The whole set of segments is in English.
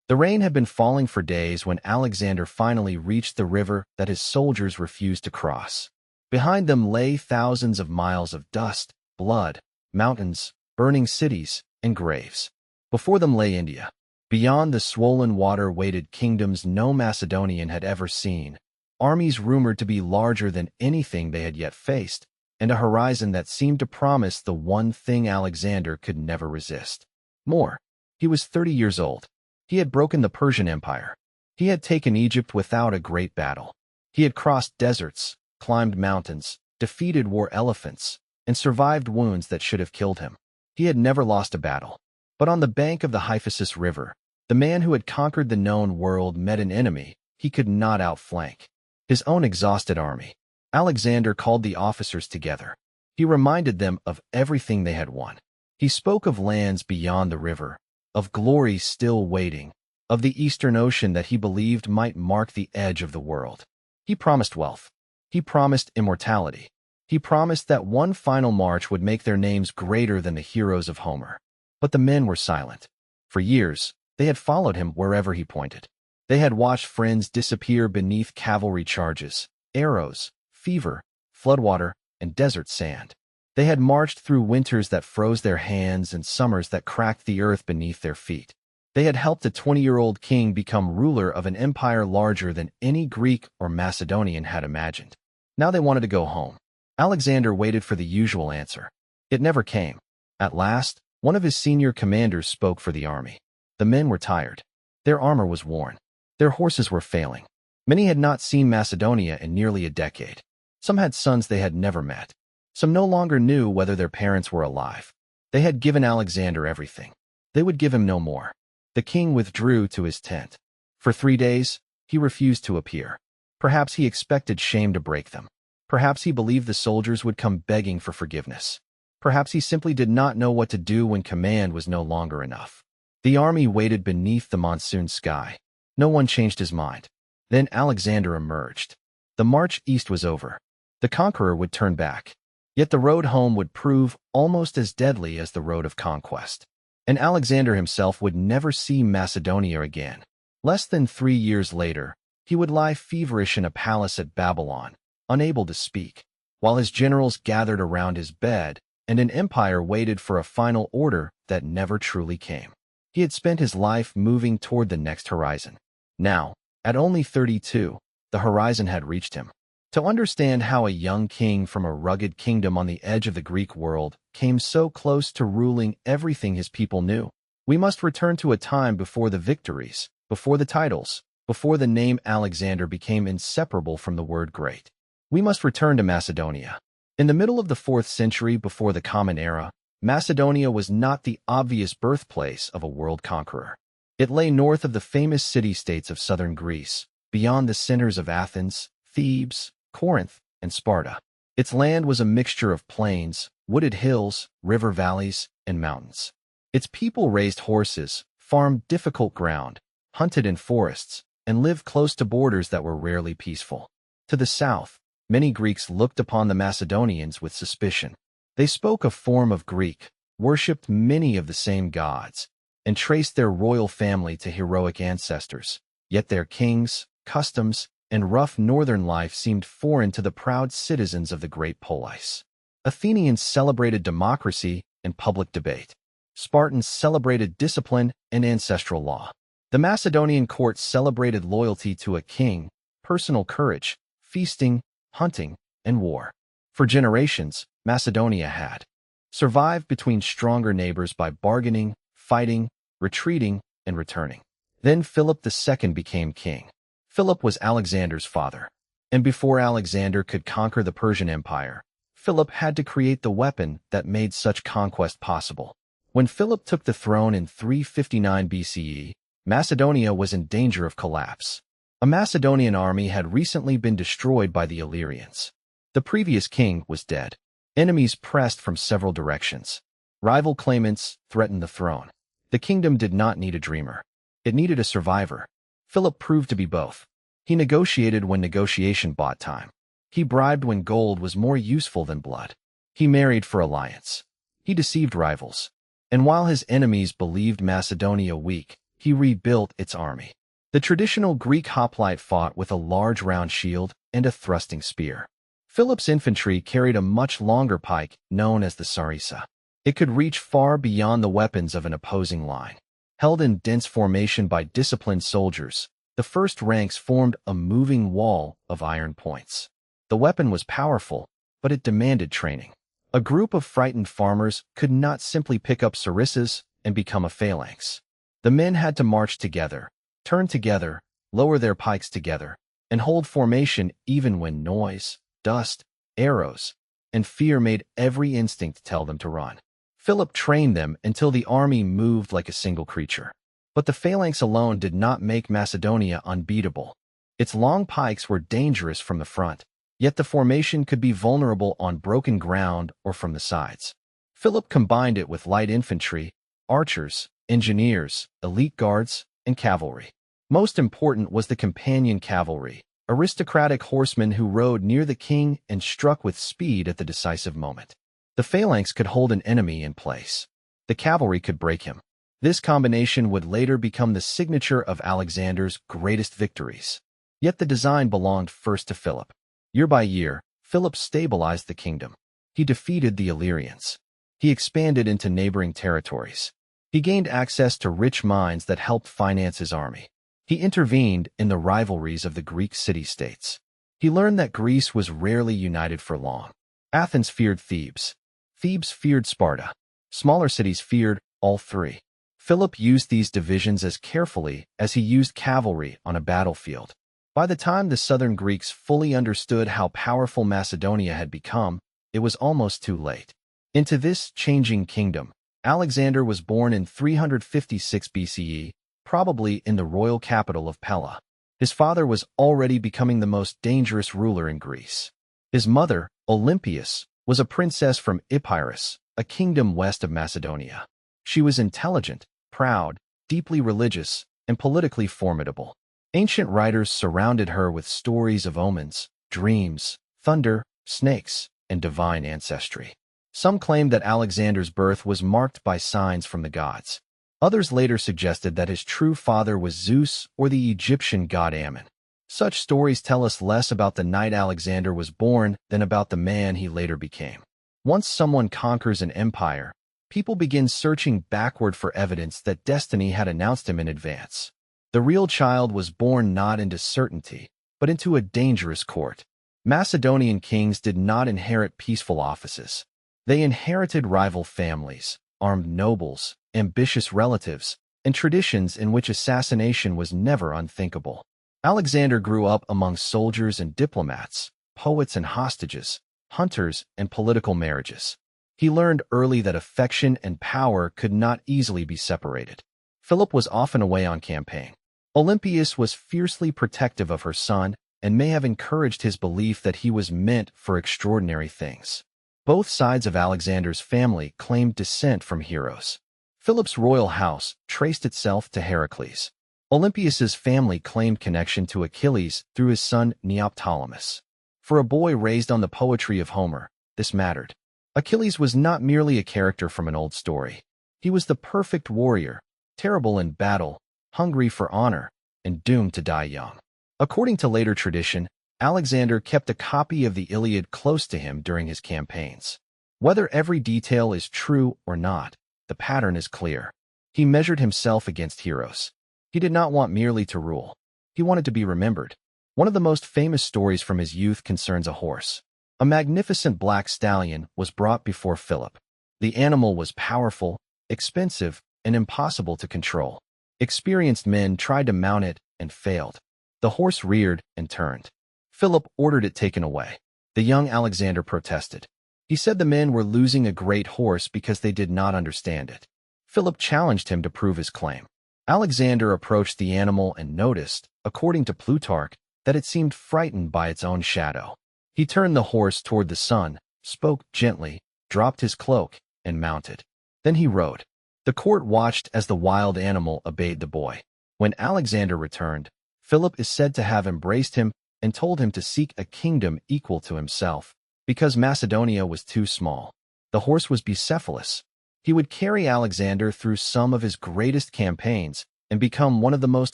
The rain had been falling for days when Alexander finally reached the river that his soldiers refused to cross. Behind them lay thousands of miles of dust, blood, mountains, burning cities, and graves. Before them lay India. Beyond the swollen water waited kingdoms no Macedonian had ever seen, armies rumored to be larger than anything they had yet faced, and a horizon that seemed to promise the one thing Alexander could never resist. More. He was 30 years old. He had broken the Persian Empire. He had taken Egypt without a great battle. He had crossed deserts, climbed mountains, defeated war elephants, and survived wounds that should have killed him. He had never lost a battle. But on the bank of the Hyphasis River, the man who had conquered the known world met an enemy he could not outflank. His own exhausted army. Alexander called the officers together. He reminded them of everything they had won. He spoke of lands beyond the river, of glory still waiting, of the Eastern Ocean that he believed might mark the edge of the world. He promised wealth. He promised immortality. He promised that one final march would make their names greater than the heroes of Homer. But the men were silent. For years, they had followed him wherever he pointed. They had watched friends disappear beneath cavalry charges, arrows, fever, floodwater, and desert sand. They had marched through winters that froze their hands and summers that cracked the earth beneath their feet. They had helped a 20-year-old king become ruler of an empire larger than any Greek or Macedonian had imagined. Now they wanted to go home. Alexander waited for the usual answer. It never came. At last, one of his senior commanders spoke for the army. The men were tired. Their armor was worn. Their horses were failing. Many had not seen Macedonia in nearly a decade. Some had sons they had never met. Some no longer knew whether their parents were alive. They had given Alexander everything. They would give him no more. The king withdrew to his tent. For 3 days, he refused to appear. Perhaps he expected shame to break them. Perhaps he believed the soldiers would come begging for forgiveness. Perhaps he simply did not know what to do when command was no longer enough. The army waited beneath the monsoon sky. No one changed his mind. Then Alexander emerged. The march east was over. The conqueror would turn back. Yet the road home would prove almost as deadly as the road of conquest. And Alexander himself would never see Macedonia again. Less than 3 years later, he would lie feverish in a palace at Babylon, unable to speak, while his generals gathered around his bed, and an empire waited for a final order that never truly came. He had spent his life moving toward the next horizon. Now, at only 32, the horizon had reached him. To understand how a young king from a rugged kingdom on the edge of the Greek world came so close to ruling everything his people knew, we must return to a time before the victories, before the titles, before the name Alexander became inseparable from the word great. We must return to Macedonia. In the middle of the 4th century before the Common Era, Macedonia was not the obvious birthplace of a world conqueror. It lay north of the famous city-states of southern Greece, beyond the centers of Athens, Thebes, Corinth, and Sparta. Its land was a mixture of plains, wooded hills, river valleys, and mountains. Its people raised horses, farmed difficult ground, hunted in forests, and lived close to borders that were rarely peaceful. To the south, many Greeks looked upon the Macedonians with suspicion. They spoke a form of Greek, worshipped many of the same gods, and traced their royal family to heroic ancestors. Yet their kings, customs, and rough northern life seemed foreign to the proud citizens of the great polis. Athenians celebrated democracy and public debate. Spartans celebrated discipline and ancestral law. The Macedonian court celebrated loyalty to a king, personal courage, feasting, hunting, and war. For generations, Macedonia had survived between stronger neighbors by bargaining, fighting, retreating, and returning. Then Philip II became king. Philip was Alexander's father. And before Alexander could conquer the Persian Empire, Philip had to create the weapon that made such conquest possible. When Philip took the throne in 359 BCE, Macedonia was in danger of collapse. A Macedonian army had recently been destroyed by the Illyrians. The previous king was dead. Enemies pressed from several directions. Rival claimants threatened the throne. The kingdom did not need a dreamer. It needed a survivor. Philip proved to be both. He negotiated when negotiation bought time. He bribed when gold was more useful than blood. He married for alliance. He deceived rivals. And while his enemies believed Macedonia weak, he rebuilt its army. The traditional Greek hoplite fought with a large round shield and a thrusting spear. Philip's infantry carried a much longer pike known as the sarissa. It could reach far beyond the weapons of an opposing line. Held in dense formation by disciplined soldiers, the first ranks formed a moving wall of iron points. The weapon was powerful, but it demanded training. A group of frightened farmers could not simply pick up sarissas and become a phalanx. The men had to march together, turn together, lower their pikes together, and hold formation even when noise, dust, arrows, and fear made every instinct tell them to run. Philip trained them until the army moved like a single creature. But the phalanx alone did not make Macedonia unbeatable. Its long pikes were dangerous from the front, yet the formation could be vulnerable on broken ground or from the sides. Philip combined it with light infantry, archers, engineers, elite guards, and cavalry. Most important was the companion cavalry, aristocratic horsemen who rode near the king and struck with speed at the decisive moment. The phalanx could hold an enemy in place. The cavalry could break him. This combination would later become the signature of Alexander's greatest victories. Yet the design belonged first to Philip. Year by year, Philip stabilized the kingdom. He defeated the Illyrians. He expanded into neighboring territories. He gained access to rich mines that helped finance his army. He intervened in the rivalries of the Greek city-states. He learned that Greece was rarely united for long. Athens feared Thebes. Thebes feared Sparta. Smaller cities feared all three. Philip used these divisions as carefully as he used cavalry on a battlefield. By the time the southern Greeks fully understood how powerful Macedonia had become, it was almost too late. Into this changing kingdom, Alexander was born in 356 BCE, probably in the royal capital of Pella. His father was already becoming the most dangerous ruler in Greece. His mother, Olympias, was a princess from Epirus, a kingdom west of Macedonia. She was intelligent, proud, deeply religious, and politically formidable. Ancient writers surrounded her with stories of omens, dreams, thunder, snakes, and divine ancestry. Some claimed that Alexander's birth was marked by signs from the gods. Others later suggested that his true father was Zeus or the Egyptian god Ammon. Such stories tell us less about the night Alexander was born than about the man he later became. Once someone conquers an empire, people begin searching backward for evidence that destiny had announced him in advance. The real child was born not into certainty, but into a dangerous court. Macedonian kings did not inherit peaceful offices. They inherited rival families, armed nobles, ambitious relatives, and traditions in which assassination was never unthinkable. Alexander grew up among soldiers and diplomats, poets and hostages, hunters and political marriages. He learned early that affection and power could not easily be separated. Philip was often away on campaign. Olympias was fiercely protective of her son and may have encouraged his belief that he was meant for extraordinary things. Both sides of Alexander's family claimed descent from heroes. Philip's royal house traced itself to Heracles. Olympias's family claimed connection to Achilles through his son Neoptolemus. For a boy raised on the poetry of Homer, this mattered. Achilles was not merely a character from an old story. He was the perfect warrior, terrible in battle, hungry for honor, and doomed to die young. According to later tradition, Alexander kept a copy of the Iliad close to him during his campaigns. Whether every detail is true or not, the pattern is clear. He measured himself against heroes. He did not want merely to rule. He wanted to be remembered. One of the most famous stories from his youth concerns a horse. A magnificent black stallion was brought before Philip. The animal was powerful, expensive, and impossible to control. Experienced men tried to mount it and failed. The horse reared and turned. Philip ordered it taken away. The young Alexander protested. He said the men were losing a great horse because they did not understand it. Philip challenged him to prove his claim. Alexander approached the animal and noticed, according to Plutarch, that it seemed frightened by its own shadow. He turned the horse toward the sun, spoke gently, dropped his cloak, and mounted. Then he rode. The court watched as the wild animal obeyed the boy. When Alexander returned, Philip is said to have embraced him and told him to seek a kingdom equal to himself, because Macedonia was too small. The horse was Bucephalus. He would carry Alexander through some of his greatest campaigns and become one of the most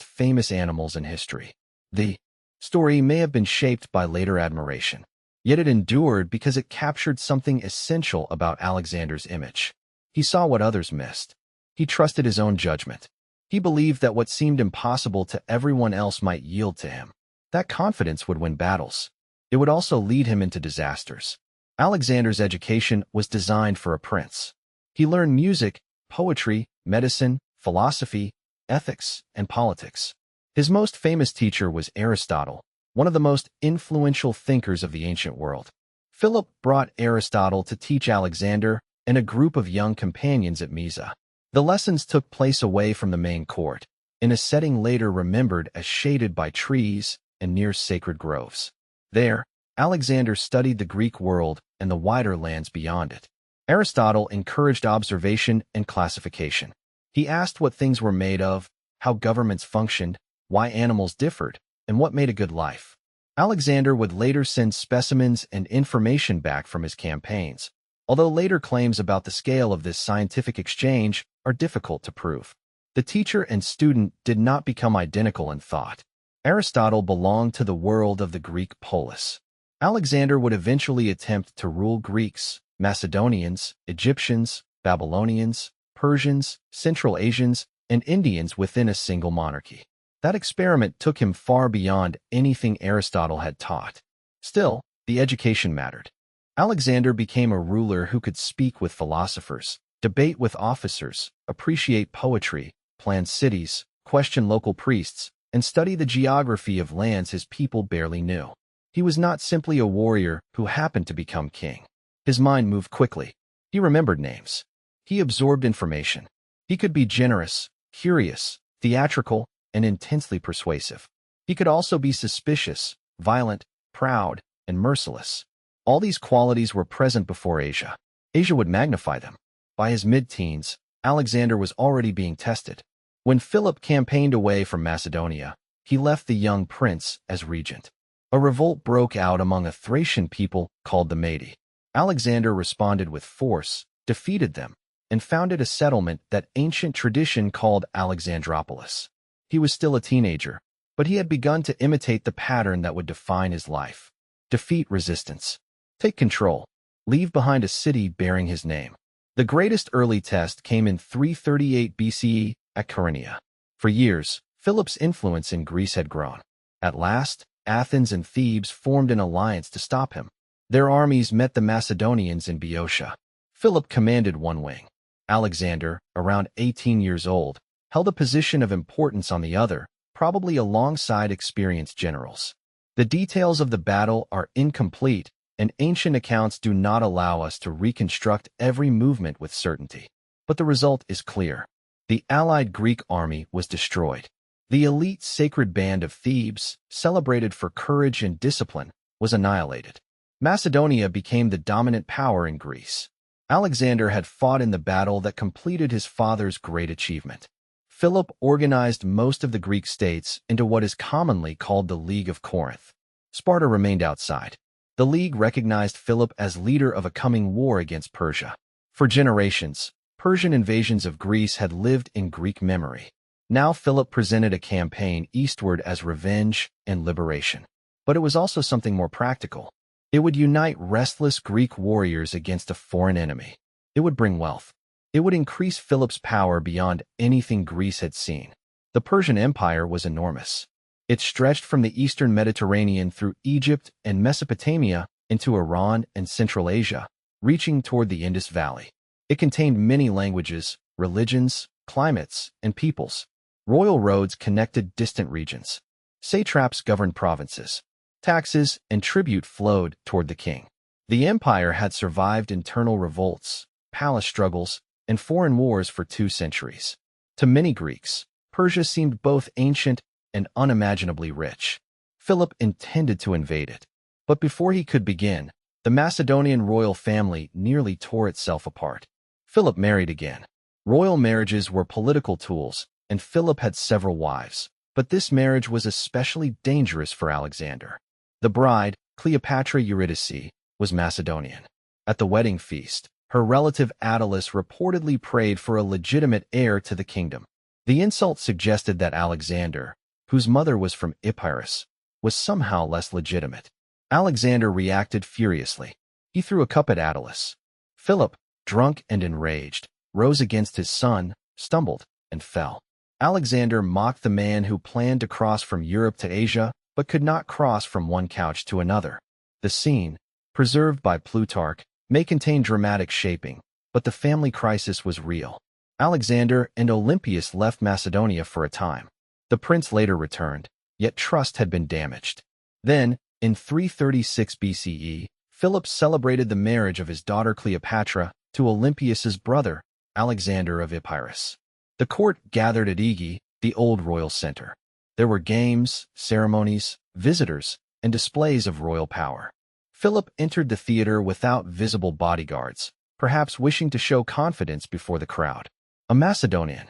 famous animals in history. The story may have been shaped by later admiration, yet it endured because it captured something essential about Alexander's image. He saw what others missed. He trusted his own judgment. He believed that what seemed impossible to everyone else might yield to him. That confidence would win battles. It would also lead him into disasters. Alexander's education was designed for a prince. He learned music, poetry, medicine, philosophy, ethics, and politics. His most famous teacher was Aristotle, one of the most influential thinkers of the ancient world. Philip brought Aristotle to teach Alexander and a group of young companions at Mysa. The lessons took place away from the main court, in a setting later remembered as shaded by trees and near sacred groves. There, Alexander studied the Greek world and the wider lands beyond it. Aristotle encouraged observation and classification. He asked what things were made of, how governments functioned, why animals differed, and what made a good life. Alexander would later send specimens and information back from his campaigns, although later claims about the scale of this scientific exchange are difficult to prove. The teacher and student did not become identical in thought. Aristotle belonged to the world of the Greek polis. Alexander would eventually attempt to rule Greeks, Macedonians, Egyptians, Babylonians, Persians, Central Asians, and Indians within a single monarchy. That experiment took him far beyond anything Aristotle had taught. Still, the education mattered. Alexander became a ruler who could speak with philosophers, debate with officers, appreciate poetry, plan cities, question local priests, and study the geography of lands his people barely knew. He was not simply a warrior who happened to become king. His mind moved quickly. He remembered names. He absorbed information. He could be generous, curious, theatrical, and intensely persuasive. He could also be suspicious, violent, proud, and merciless. All these qualities were present before Asia. Asia would magnify them. By his mid-teens, Alexander was already being tested. When Philip campaigned away from Macedonia, he left the young prince as regent. A revolt broke out among a Thracian people called the Mede. Alexander responded with force, defeated them, and founded a settlement that ancient tradition called Alexandropolis. He was still a teenager, but he had begun to imitate the pattern that would define his life. Defeat resistance. Take control. Leave behind a city bearing his name. The greatest early test came in 338 BCE at Carinthia. For years, Philip's influence in Greece had grown. At last, Athens and Thebes formed an alliance to stop him. Their armies met the Macedonians in Boeotia. Philip commanded one wing. Alexander, around 18 years old, held a position of importance on the other, probably alongside experienced generals. The details of the battle are incomplete, and ancient accounts do not allow us to reconstruct every movement with certainty. But the result is clear. The allied Greek army was destroyed. The elite sacred band of Thebes, celebrated for courage and discipline, was annihilated. Macedonia became the dominant power in Greece. Alexander had fought in the battle that completed his father's great achievement. Philip organized most of the Greek states into what is commonly called the League of Corinth. Sparta remained outside. The League recognized Philip as leader of a coming war against Persia. For generations, Persian invasions of Greece had lived in Greek memory. Now Philip presented a campaign eastward as revenge and liberation. But it was also something more practical. It would unite restless Greek warriors against a foreign enemy. It would bring wealth. It would increase Philip's power beyond anything Greece had seen. The Persian Empire was enormous. It stretched from the eastern Mediterranean through Egypt and Mesopotamia into Iran and Central Asia, reaching toward the Indus Valley. It contained many languages, religions, climates, and peoples. Royal roads connected distant regions. Satraps governed provinces. Taxes and tribute flowed toward the king. The empire had survived internal revolts, palace struggles, and foreign wars for 2 centuries. To many Greeks, Persia seemed both ancient and unimaginably rich. Philip intended to invade it. But before he could begin, the Macedonian royal family nearly tore itself apart. Philip married again. Royal marriages were political tools, and Philip had several wives. But this marriage was especially dangerous for Alexander. The bride, Cleopatra Eurydice, was Macedonian. At the wedding feast, her relative Attalus reportedly prayed for a legitimate heir to the kingdom. The insult suggested that Alexander, whose mother was from Epirus, was somehow less legitimate. Alexander reacted furiously. He threw a cup at Attalus. Philip, drunk and enraged, rose against his son, stumbled, and fell. Alexander mocked the man who planned to cross from Europe to Asia, but could not cross from one couch to another. The scene, preserved by Plutarch, may contain dramatic shaping, but the family crisis was real. Alexander and Olympias left Macedonia for a time. The prince later returned, yet trust had been damaged. Then, in 336 BCE, Philip celebrated the marriage of his daughter Cleopatra to Olympias's brother, Alexander of Epirus. The court gathered at Aegae, the old royal center. There were games, ceremonies, visitors, and displays of royal power. Philip entered the theater without visible bodyguards, perhaps wishing to show confidence before the crowd. A Macedonian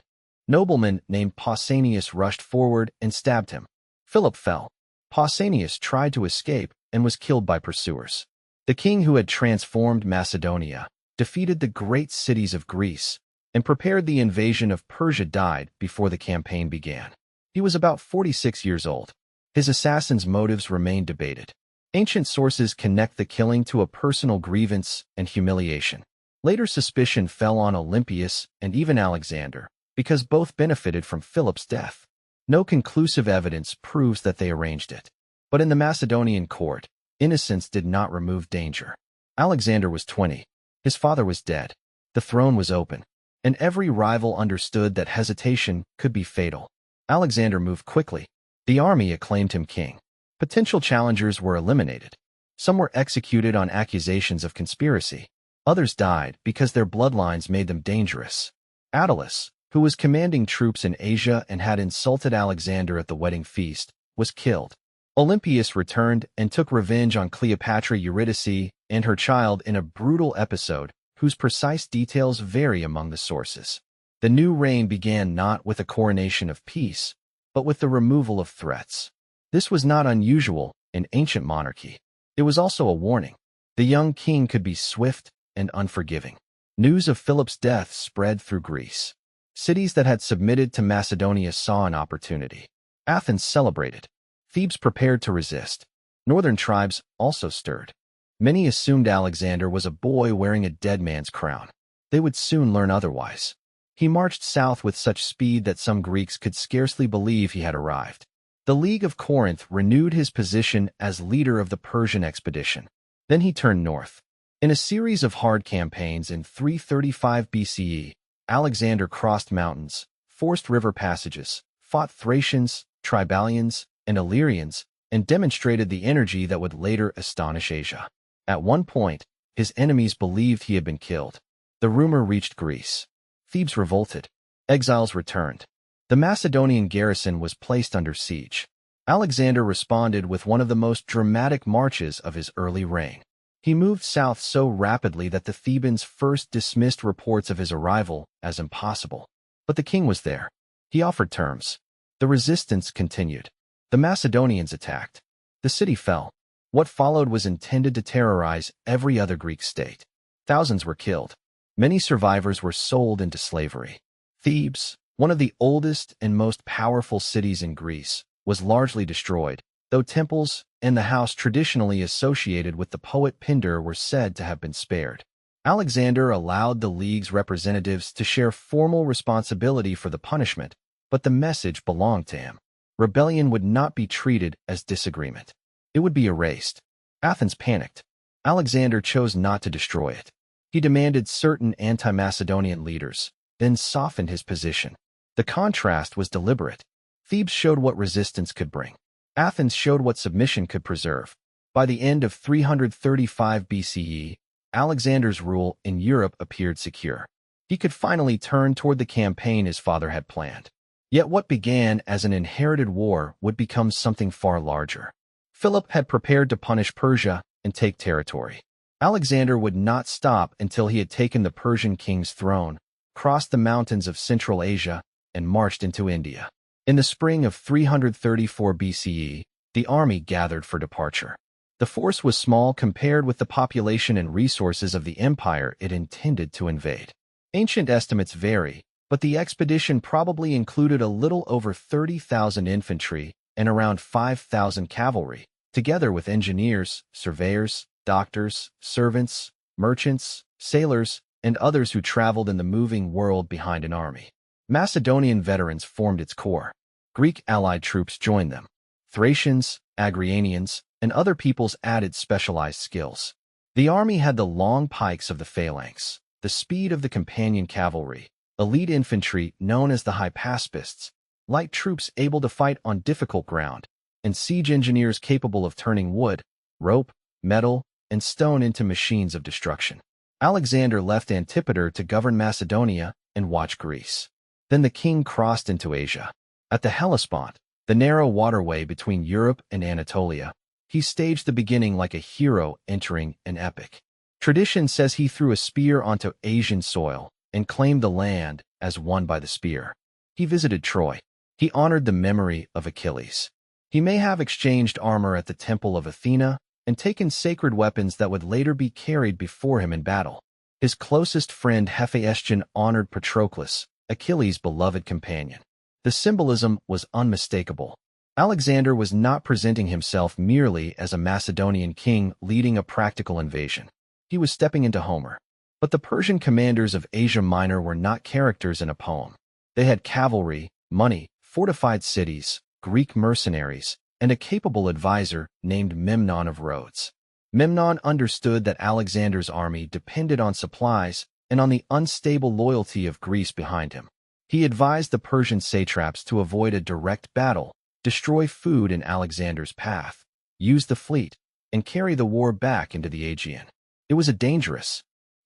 nobleman named Pausanias rushed forward and stabbed him. Philip fell. Pausanias tried to escape and was killed by pursuers. The king who had transformed Macedonia, defeated the great cities of Greece, and prepared the invasion of Persia died before the campaign began. He was about 46 years old. His assassin's motives remain debated. Ancient sources connect the killing to a personal grievance and humiliation. Later suspicion fell on Olympias and even Alexander, because both benefited from Philip's death. No conclusive evidence proves that they arranged it. But in the Macedonian court, innocence did not remove danger. Alexander was 20. His father was dead. The throne was open, and every rival understood that hesitation could be fatal. Alexander moved quickly. The army acclaimed him king. Potential challengers were eliminated. Some were executed on accusations of conspiracy. Others died because their bloodlines made them dangerous. Attalus, who was commanding troops in Asia and had insulted Alexander at the wedding feast, was killed. Olympias returned and took revenge on Cleopatra Eurydice and her child in a brutal episode whose precise details vary among the sources. The new reign began not with a coronation of peace, but with the removal of threats. This was not unusual in ancient monarchy. It was also a warning. The young king could be swift and unforgiving. News of Philip's death spread through Greece. Cities that had submitted to Macedonia saw an opportunity. Athens celebrated. Thebes prepared to resist. Northern tribes also stirred. Many assumed Alexander was a boy wearing a dead man's crown. They would soon learn otherwise. He marched south with such speed that some Greeks could scarcely believe he had arrived. The League of Corinth renewed his position as leader of the Persian expedition. Then he turned north. In a series of hard campaigns in 335 BCE, Alexander crossed mountains, forced river passages, fought Thracians, Triballians, and Illyrians, and demonstrated the energy that would later astonish Asia. At one point, his enemies believed he had been killed. The rumor reached Greece. Thebes revolted. Exiles returned. The Macedonian garrison was placed under siege. Alexander responded with one of the most dramatic marches of his early reign. He moved south so rapidly that the Thebans first dismissed reports of his arrival as impossible. But the king was there. He offered terms. The resistance continued. The Macedonians attacked. The city fell. What followed was intended to terrorize every other Greek state. Thousands were killed. Many survivors were sold into slavery. Thebes, one of the oldest and most powerful cities in Greece, was largely destroyed, though temples and the house traditionally associated with the poet Pindar were said to have been spared. Alexander allowed the League's representatives to share formal responsibility for the punishment, but the message belonged to him. Rebellion would not be treated as disagreement. It would be erased. Athens panicked. Alexander chose not to destroy it. He demanded certain anti-Macedonian leaders, then softened his position. The contrast was deliberate. Thebes showed what resistance could bring. Athens showed what submission could preserve. By the end of 335 BCE, Alexander's rule in Europe appeared secure. He could finally turn toward the campaign his father had planned. Yet what began as an inherited war would become something far larger. Philip had prepared to punish Persia and take territory. Alexander would not stop until he had taken the Persian king's throne, crossed the mountains of Central Asia, and marched into India. In the spring of 334 BCE, the army gathered for departure. The force was small compared with the population and resources of the empire it intended to invade. Ancient estimates vary, but the expedition probably included a little over 30,000 infantry and around 5,000 cavalry, together with engineers, surveyors, doctors, servants, merchants, sailors, and others who traveled in the moving world behind an army. Macedonian veterans formed its core. Greek allied troops joined them. Thracians, Agrianians, and other peoples added specialized skills. The army had the long pikes of the phalanx, the speed of the companion cavalry, elite infantry known as the hypaspists, light troops able to fight on difficult ground, and siege engineers capable of turning wood, rope, metal, and stone into machines of destruction. Alexander left Antipater to govern Macedonia and watch Greece. Then the king crossed into Asia. At the Hellespont, the narrow waterway between Europe and Anatolia, he staged the beginning like a hero entering an epic. Tradition says he threw a spear onto Asian soil and claimed the land as won by the spear. He visited Troy. He honored the memory of Achilles. He may have exchanged armor at the temple of Athena and taken sacred weapons that would later be carried before him in battle. His closest friend Hephaestion honored Patroclus, Achilles' beloved companion. The symbolism was unmistakable. Alexander was not presenting himself merely as a Macedonian king leading a practical invasion. He was stepping into Homer. But the Persian commanders of Asia Minor were not characters in a poem. They had cavalry, money, fortified cities, Greek mercenaries, and a capable advisor named Memnon of Rhodes. Memnon understood that Alexander's army depended on supplies and on the unstable loyalty of Greece behind him. He advised the Persian satraps to avoid a direct battle, destroy food in Alexander's path, use the fleet, and carry the war back into the Aegean. It was a dangerous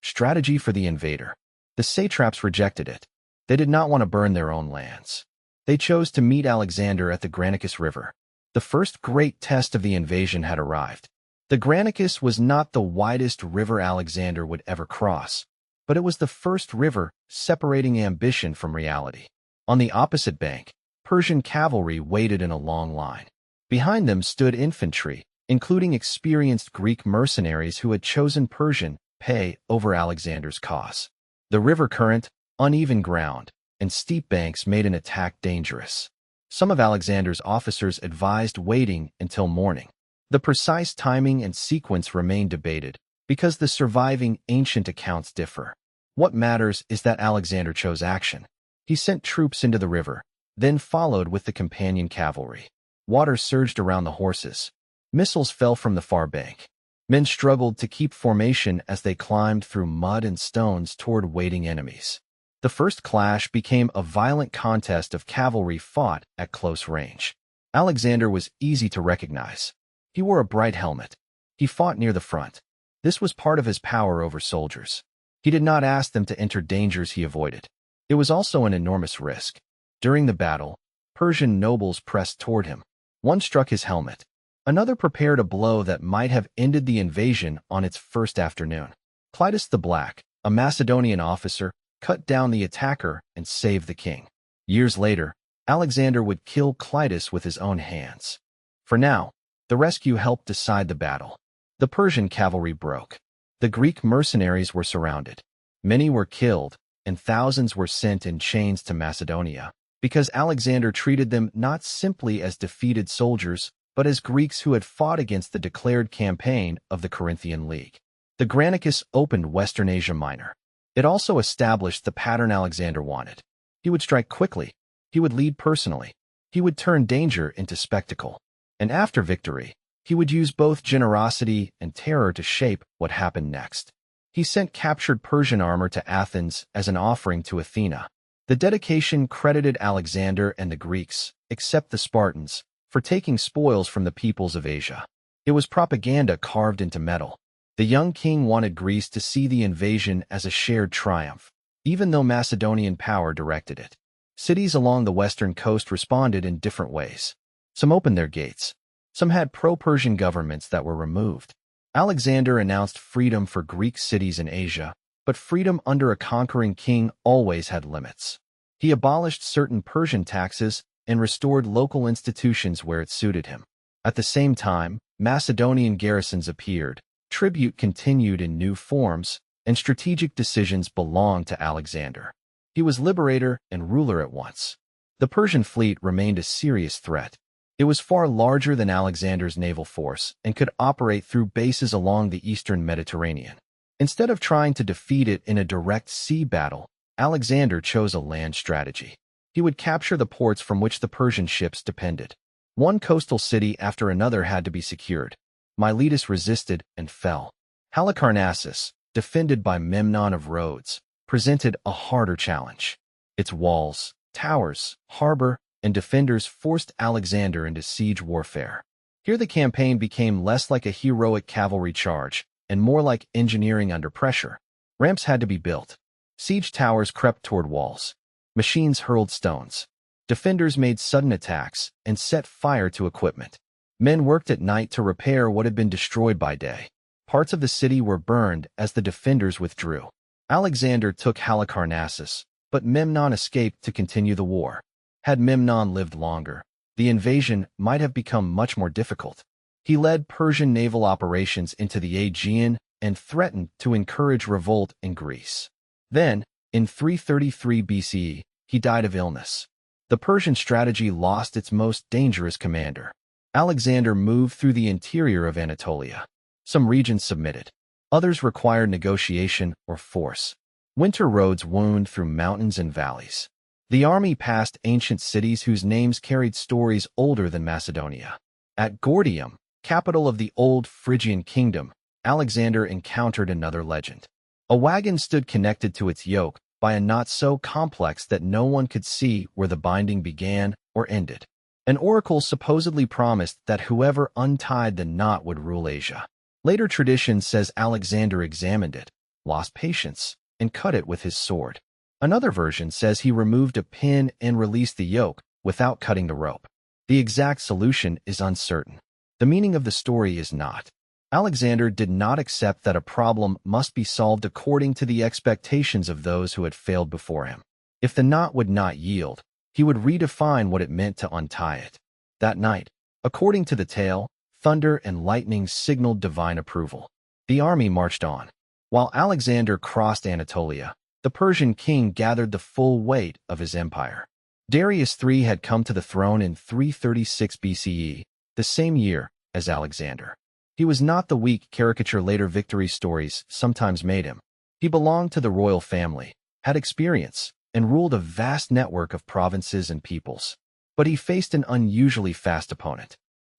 strategy for the invader. The satraps rejected it. They did not want to burn their own lands. They chose to meet Alexander at the Granicus River. The first great test of the invasion had arrived. The Granicus was not the widest river Alexander would ever cross, but it was the first river separating ambition from reality. On the opposite bank, Persian cavalry waited in a long line. Behind them stood infantry, including experienced Greek mercenaries who had chosen Persian pay over Alexander's cause. The river current, uneven ground, and steep banks made an attack dangerous. Some of Alexander's officers advised waiting until morning. The precise timing and sequence remain debated because the surviving ancient accounts differ. What matters is that Alexander chose action. He sent troops into the river, then followed with the companion cavalry. Water surged around the horses. Missiles fell from the far bank. Men struggled to keep formation as they climbed through mud and stones toward waiting enemies. The first clash became a violent contest of cavalry fought at close range. Alexander was easy to recognize. He wore a bright helmet. He fought near the front. This was part of his power over soldiers. He did not ask them to enter dangers he avoided. It was also an enormous risk. During the battle, Persian nobles pressed toward him. One struck his helmet. Another prepared a blow that might have ended the invasion on its first afternoon. Clitus the Black, a Macedonian officer, cut down the attacker and saved the king. Years later, Alexander would kill Clitus with his own hands. For now, the rescue helped decide the battle. The Persian cavalry broke. The Greek mercenaries were surrounded. Many were killed, and thousands were sent in chains to Macedonia, because Alexander treated them not simply as defeated soldiers, but as Greeks who had fought against the declared campaign of the Corinthian League. The Granicus opened Western Asia Minor. It also established the pattern Alexander wanted. He would strike quickly. He would lead personally. He would turn danger into spectacle. And after victory, he would use both generosity and terror to shape what happened next. He sent captured Persian armor to Athens as an offering to Athena. The dedication credited Alexander and the Greeks, except the Spartans, for taking spoils from the peoples of Asia. It was propaganda carved into metal. The young king wanted Greece to see the invasion as a shared triumph, even though Macedonian power directed it. Cities along the western coast responded in different ways. Some opened their gates. Some had pro-Persian governments that were removed. Alexander announced freedom for Greek cities in Asia, but freedom under a conquering king always had limits. He abolished certain Persian taxes and restored local institutions where it suited him. At the same time, Macedonian garrisons appeared, tribute continued in new forms, and strategic decisions belonged to Alexander. He was liberator and ruler at once. The Persian fleet remained a serious threat. It was far larger than Alexander's naval force and could operate through bases along the eastern Mediterranean. Instead of trying to defeat it in a direct sea battle, Alexander chose a land strategy. He would capture the ports from which the Persian ships depended. One coastal city after another had to be secured. Miletus resisted and fell. Halicarnassus, defended by Memnon of Rhodes, presented a harder challenge. Its walls, towers, harbor, and defenders forced Alexander into siege warfare. Here the campaign became less like a heroic cavalry charge and more like engineering under pressure. Ramps had to be built. Siege towers crept toward walls. Machines hurled stones. Defenders made sudden attacks and set fire to equipment. Men worked at night to repair what had been destroyed by day. Parts of the city were burned as the defenders withdrew. Alexander took Halicarnassus, but Memnon escaped to continue the war. Had Memnon lived longer, the invasion might have become much more difficult. He led Persian naval operations into the Aegean and threatened to encourage revolt in Greece. Then, in 333 BCE, he died of illness. The Persian strategy lost its most dangerous commander. Alexander moved through the interior of Anatolia. Some regions submitted. Others required negotiation or force. Winter roads wound through mountains and valleys. The army passed ancient cities whose names carried stories older than Macedonia. At Gordium, capital of the old Phrygian kingdom, Alexander encountered another legend. A wagon stood connected to its yoke by a knot so complex that no one could see where the binding began or ended. An oracle supposedly promised that whoever untied the knot would rule Asia. Later tradition says Alexander examined it, lost patience, and cut it with his sword. Another version says he removed a pin and released the yoke without cutting the rope. The exact solution is uncertain. The meaning of the story is not. Alexander did not accept that a problem must be solved according to the expectations of those who had failed before him. If the knot would not yield, he would redefine what it meant to untie it. That night, according to the tale, thunder and lightning signaled divine approval. The army marched on. While Alexander crossed Anatolia, the Persian king gathered the full weight of his empire. Darius III had come to the throne in 336 BCE, the same year as Alexander. He was not the weak caricature later victory stories sometimes made him. He belonged to the royal family, had experience, and ruled a vast network of provinces and peoples. But he faced an unusually fast opponent.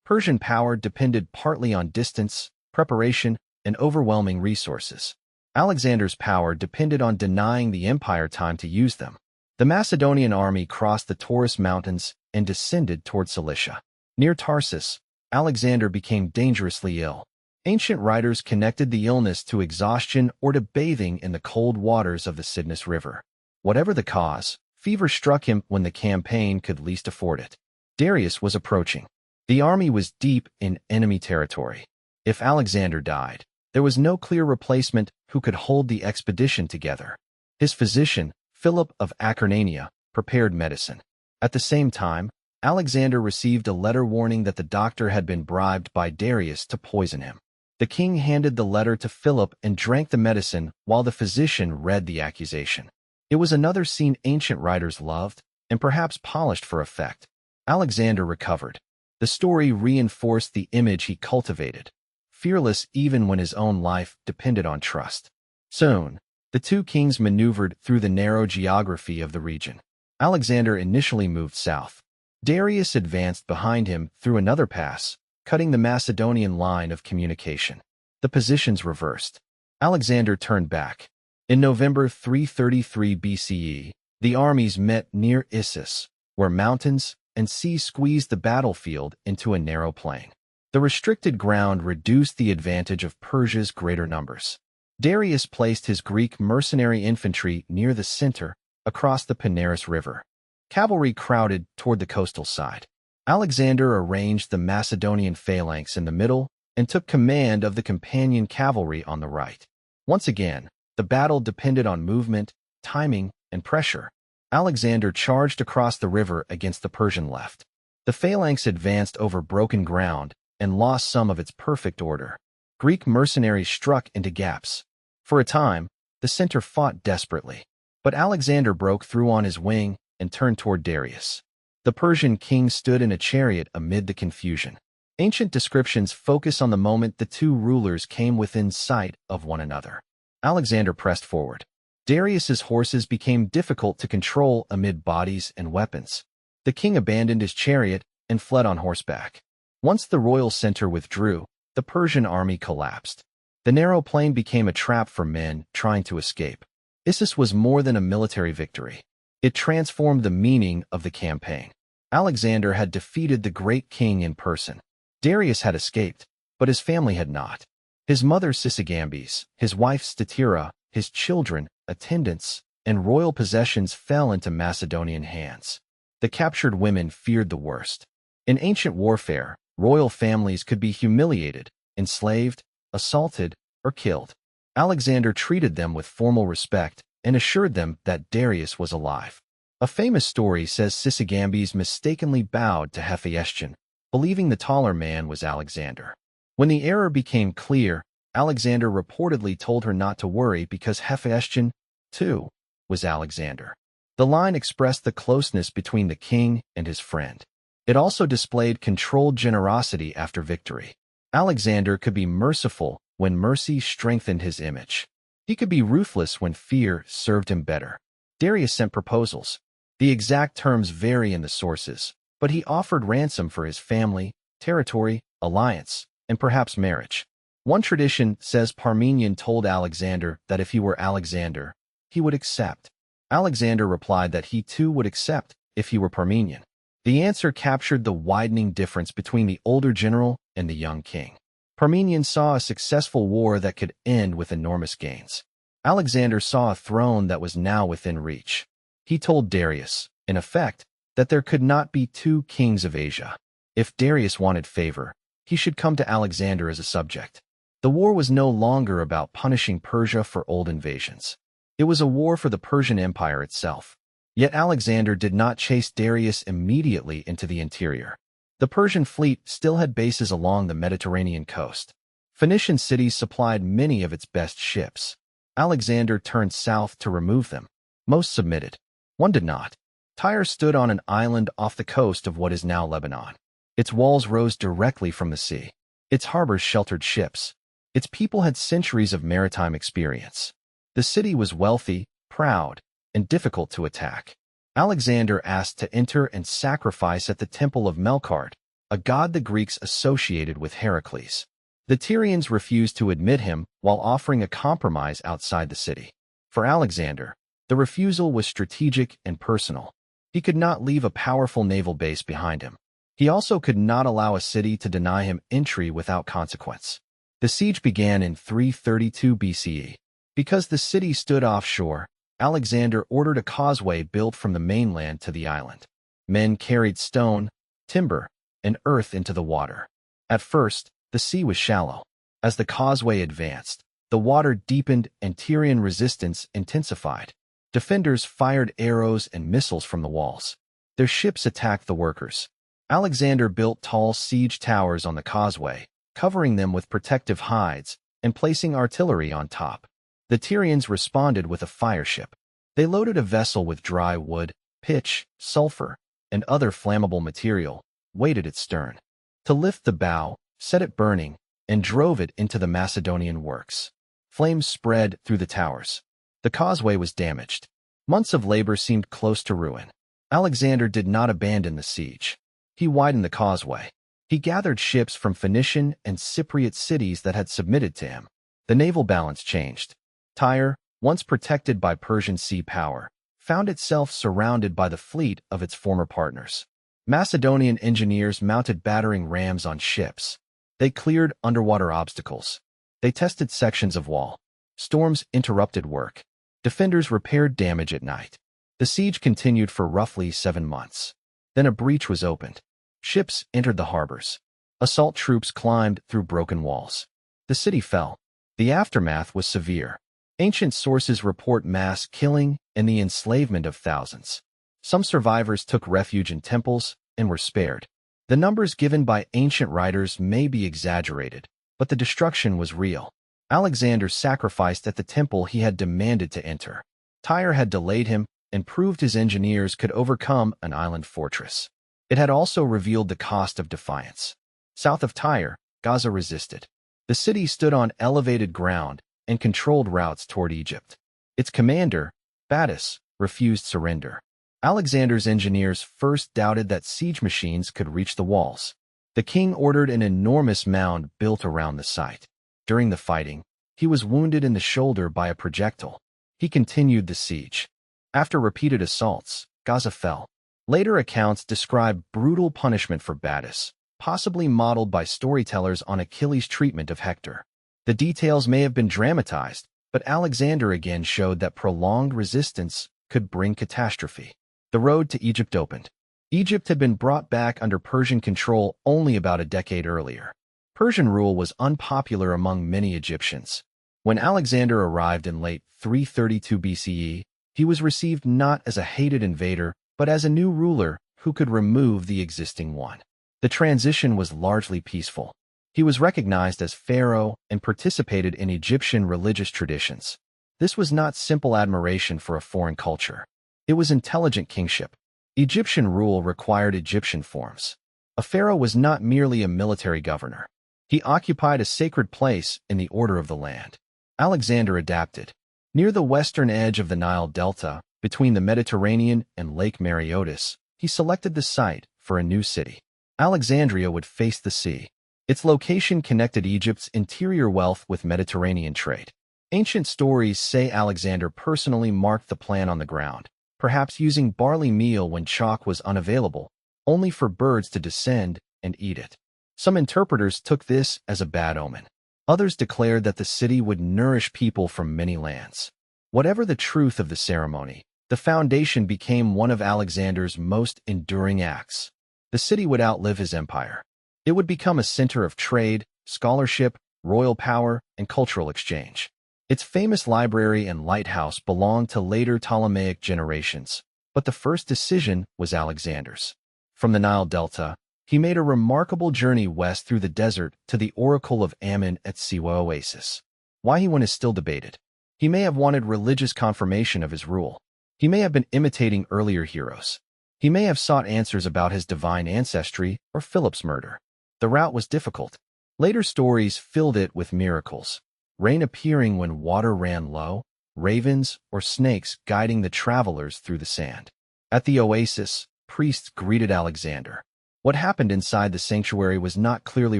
Persian power depended partly on distance, preparation, and overwhelming resources. Alexander's power depended on denying the empire time to use them. The Macedonian army crossed the Taurus Mountains and descended toward Cilicia. Near Tarsus, Alexander became dangerously ill. Ancient writers connected the illness to exhaustion or to bathing in the cold waters of the Cydnus River. Whatever the cause, fever struck him when the campaign could least afford it. Darius was approaching. The army was deep in enemy territory. If Alexander died, there was no clear replacement who could hold the expedition together. His physician, Philip of Acarnania, prepared medicine. At the same time, Alexander received a letter warning that the doctor had been bribed by Darius to poison him. The king handed the letter to Philip and drank the medicine while the physician read the accusation. It was another scene ancient writers loved and perhaps polished for effect. Alexander recovered. The story reinforced the image he cultivated, fearless even when his own life depended on trust. Soon, the two kings maneuvered through the narrow geography of the region. Alexander initially moved south. Darius advanced behind him through another pass, cutting the Macedonian line of communication. The positions reversed. Alexander turned back. In November 333 BCE, the armies met near Issus, where mountains and sea squeezed the battlefield into a narrow plain. The restricted ground reduced the advantage of Persia's greater numbers. Darius placed his Greek mercenary infantry near the center, across the Panaris River. Cavalry crowded toward the coastal side. Alexander arranged the Macedonian phalanx in the middle and took command of the companion cavalry on the right. Once again, the battle depended on movement, timing, and pressure. Alexander charged across the river against the Persian left. The phalanx advanced over broken ground and lost some of its perfect order. Greek mercenaries struck into gaps. For a time, the center fought desperately. But Alexander broke through on his wing and turned toward Darius. The Persian king stood in a chariot amid the confusion. Ancient descriptions focus on the moment the two rulers came within sight of one another. Alexander pressed forward. Darius's horses became difficult to control amid bodies and weapons. The king abandoned his chariot and fled on horseback. Once the royal center withdrew, the Persian army collapsed. The narrow plain became a trap for men trying to escape. This was more than a military victory. It transformed the meaning of the campaign. Alexander had defeated the great king in person. Darius had escaped, but his family had not. His mother Sisygambes, his wife Statira, his children, attendants, and royal possessions fell into Macedonian hands. The captured women feared the worst. In ancient warfare, royal families could be humiliated, enslaved, assaulted, or killed. Alexander treated them with formal respect and assured them that Darius was alive. A famous story says Sisygambes mistakenly bowed to Hephaestion, believing the taller man was Alexander. When the error became clear, Alexander reportedly told her not to worry because Hephaestion, too, was Alexander. The line expressed the closeness between the king and his friend. It also displayed controlled generosity after victory. Alexander could be merciful when mercy strengthened his image. He could be ruthless when fear served him better. Darius sent proposals. The exact terms vary in the sources, but he offered ransom for his family, territory, alliance, and perhaps marriage. One tradition says Parmenion told Alexander that if he were Alexander, he would accept. Alexander replied that he too would accept if he were Parmenion. The answer captured the widening difference between the older general and the young king. Parmenion saw a successful war that could end with enormous gains. Alexander saw a throne that was now within reach. He told Darius, in effect, that there could not be two kings of Asia. If Darius wanted favor, he should come to Alexander as a subject. The war was no longer about punishing Persia for old invasions. It was a war for the Persian Empire itself. Yet Alexander did not chase Darius immediately into the interior. The Persian fleet still had bases along the Mediterranean coast. Phoenician cities supplied many of its best ships. Alexander turned south to remove them. Most submitted. One did not. Tyre stood on an island off the coast of what is now Lebanon. Its walls rose directly from the sea. Its harbors sheltered ships. Its people had centuries of maritime experience. The city was wealthy, proud, and difficult to attack. Alexander asked to enter and sacrifice at the temple of Melkart, a god the Greeks associated with Heracles. The Tyrians refused to admit him while offering a compromise outside the city. For Alexander, the refusal was strategic and personal. He could not leave a powerful naval base behind him. He also could not allow a city to deny him entry without consequence. The siege began in 332 BCE. Because the city stood offshore, Alexander ordered a causeway built from the mainland to the island. Men carried stone, timber, and earth into the water. At first, the sea was shallow. As the causeway advanced, the water deepened and Tyrian resistance intensified. Defenders fired arrows and missiles from the walls. Their ships attacked the workers. Alexander built tall siege towers on the causeway, covering them with protective hides and placing artillery on top. The Tyrians responded with a fire ship. They loaded a vessel with dry wood, pitch, sulfur, and other flammable material, weighted its stern. To lift the bow, set it burning, and drove it into the Macedonian works. Flames spread through the towers. The causeway was damaged. Months of labor seemed close to ruin. Alexander did not abandon the siege. He widened the causeway. He gathered ships from Phoenician and Cypriot cities that had submitted to him. The naval balance changed. Tyre, once protected by Persian sea power, found itself surrounded by the fleet of its former partners. Macedonian engineers mounted battering rams on ships. They cleared underwater obstacles. They tested sections of wall. Storms interrupted work. Defenders repaired damage at night. The siege continued for roughly 7 months. Then a breach was opened. Ships entered the harbors. Assault troops climbed through broken walls. The city fell. The aftermath was severe. Ancient sources report mass killing and the enslavement of thousands. Some survivors took refuge in temples and were spared. The numbers given by ancient writers may be exaggerated, but the destruction was real. Alexander sacrificed at the temple he had demanded to enter. Tyre had delayed him and proved his engineers could overcome an island fortress. It had also revealed the cost of defiance. South of Tyre, Gaza resisted. The city stood on elevated ground and controlled routes toward Egypt. Its commander, Battus, refused surrender. Alexander's engineers first doubted that siege machines could reach the walls. The king ordered an enormous mound built around the site. During the fighting, he was wounded in the shoulder by a projectile. He continued the siege. After repeated assaults, Gaza fell. Later accounts describe brutal punishment for Battus, possibly modeled by storytellers on Achilles' treatment of Hector. The details may have been dramatized, but Alexander again showed that prolonged resistance could bring catastrophe. The road to Egypt opened. Egypt had been brought back under Persian control only about a decade earlier. Persian rule was unpopular among many Egyptians. When Alexander arrived in late 332 BCE, he was received not as a hated invader, but as a new ruler who could remove the existing one. The transition was largely peaceful. He was recognized as pharaoh and participated in Egyptian religious traditions. This was not simple admiration for a foreign culture. It was intelligent kingship. Egyptian rule required Egyptian forms. A pharaoh was not merely a military governor. He occupied a sacred place in the order of the land. Alexander adapted. Near the western edge of the Nile Delta, between the Mediterranean and Lake Mareotis, he selected the site for a new city. Alexandria would face the sea. Its location connected Egypt's interior wealth with Mediterranean trade. Ancient stories say Alexander personally marked the plan on the ground, perhaps using barley meal when chalk was unavailable, only for birds to descend and eat it. Some interpreters took this as a bad omen. Others declared that the city would nourish people from many lands. Whatever the truth of the ceremony, the foundation became one of Alexander's most enduring acts. The city would outlive his empire. It would become a center of trade, scholarship, royal power, and cultural exchange. Its famous library and lighthouse belonged to later Ptolemaic generations, but the first decision was Alexander's. From the Nile Delta, he made a remarkable journey west through the desert to the Oracle of Ammon at Siwa Oasis. Why he went is still debated. He may have wanted religious confirmation of his rule. He may have been imitating earlier heroes. He may have sought answers about his divine ancestry or Philip's murder. The route was difficult. Later stories filled it with miracles. Rain appearing when water ran low, ravens or snakes guiding the travelers through the sand. At the oasis, priests greeted Alexander. What happened inside the sanctuary was not clearly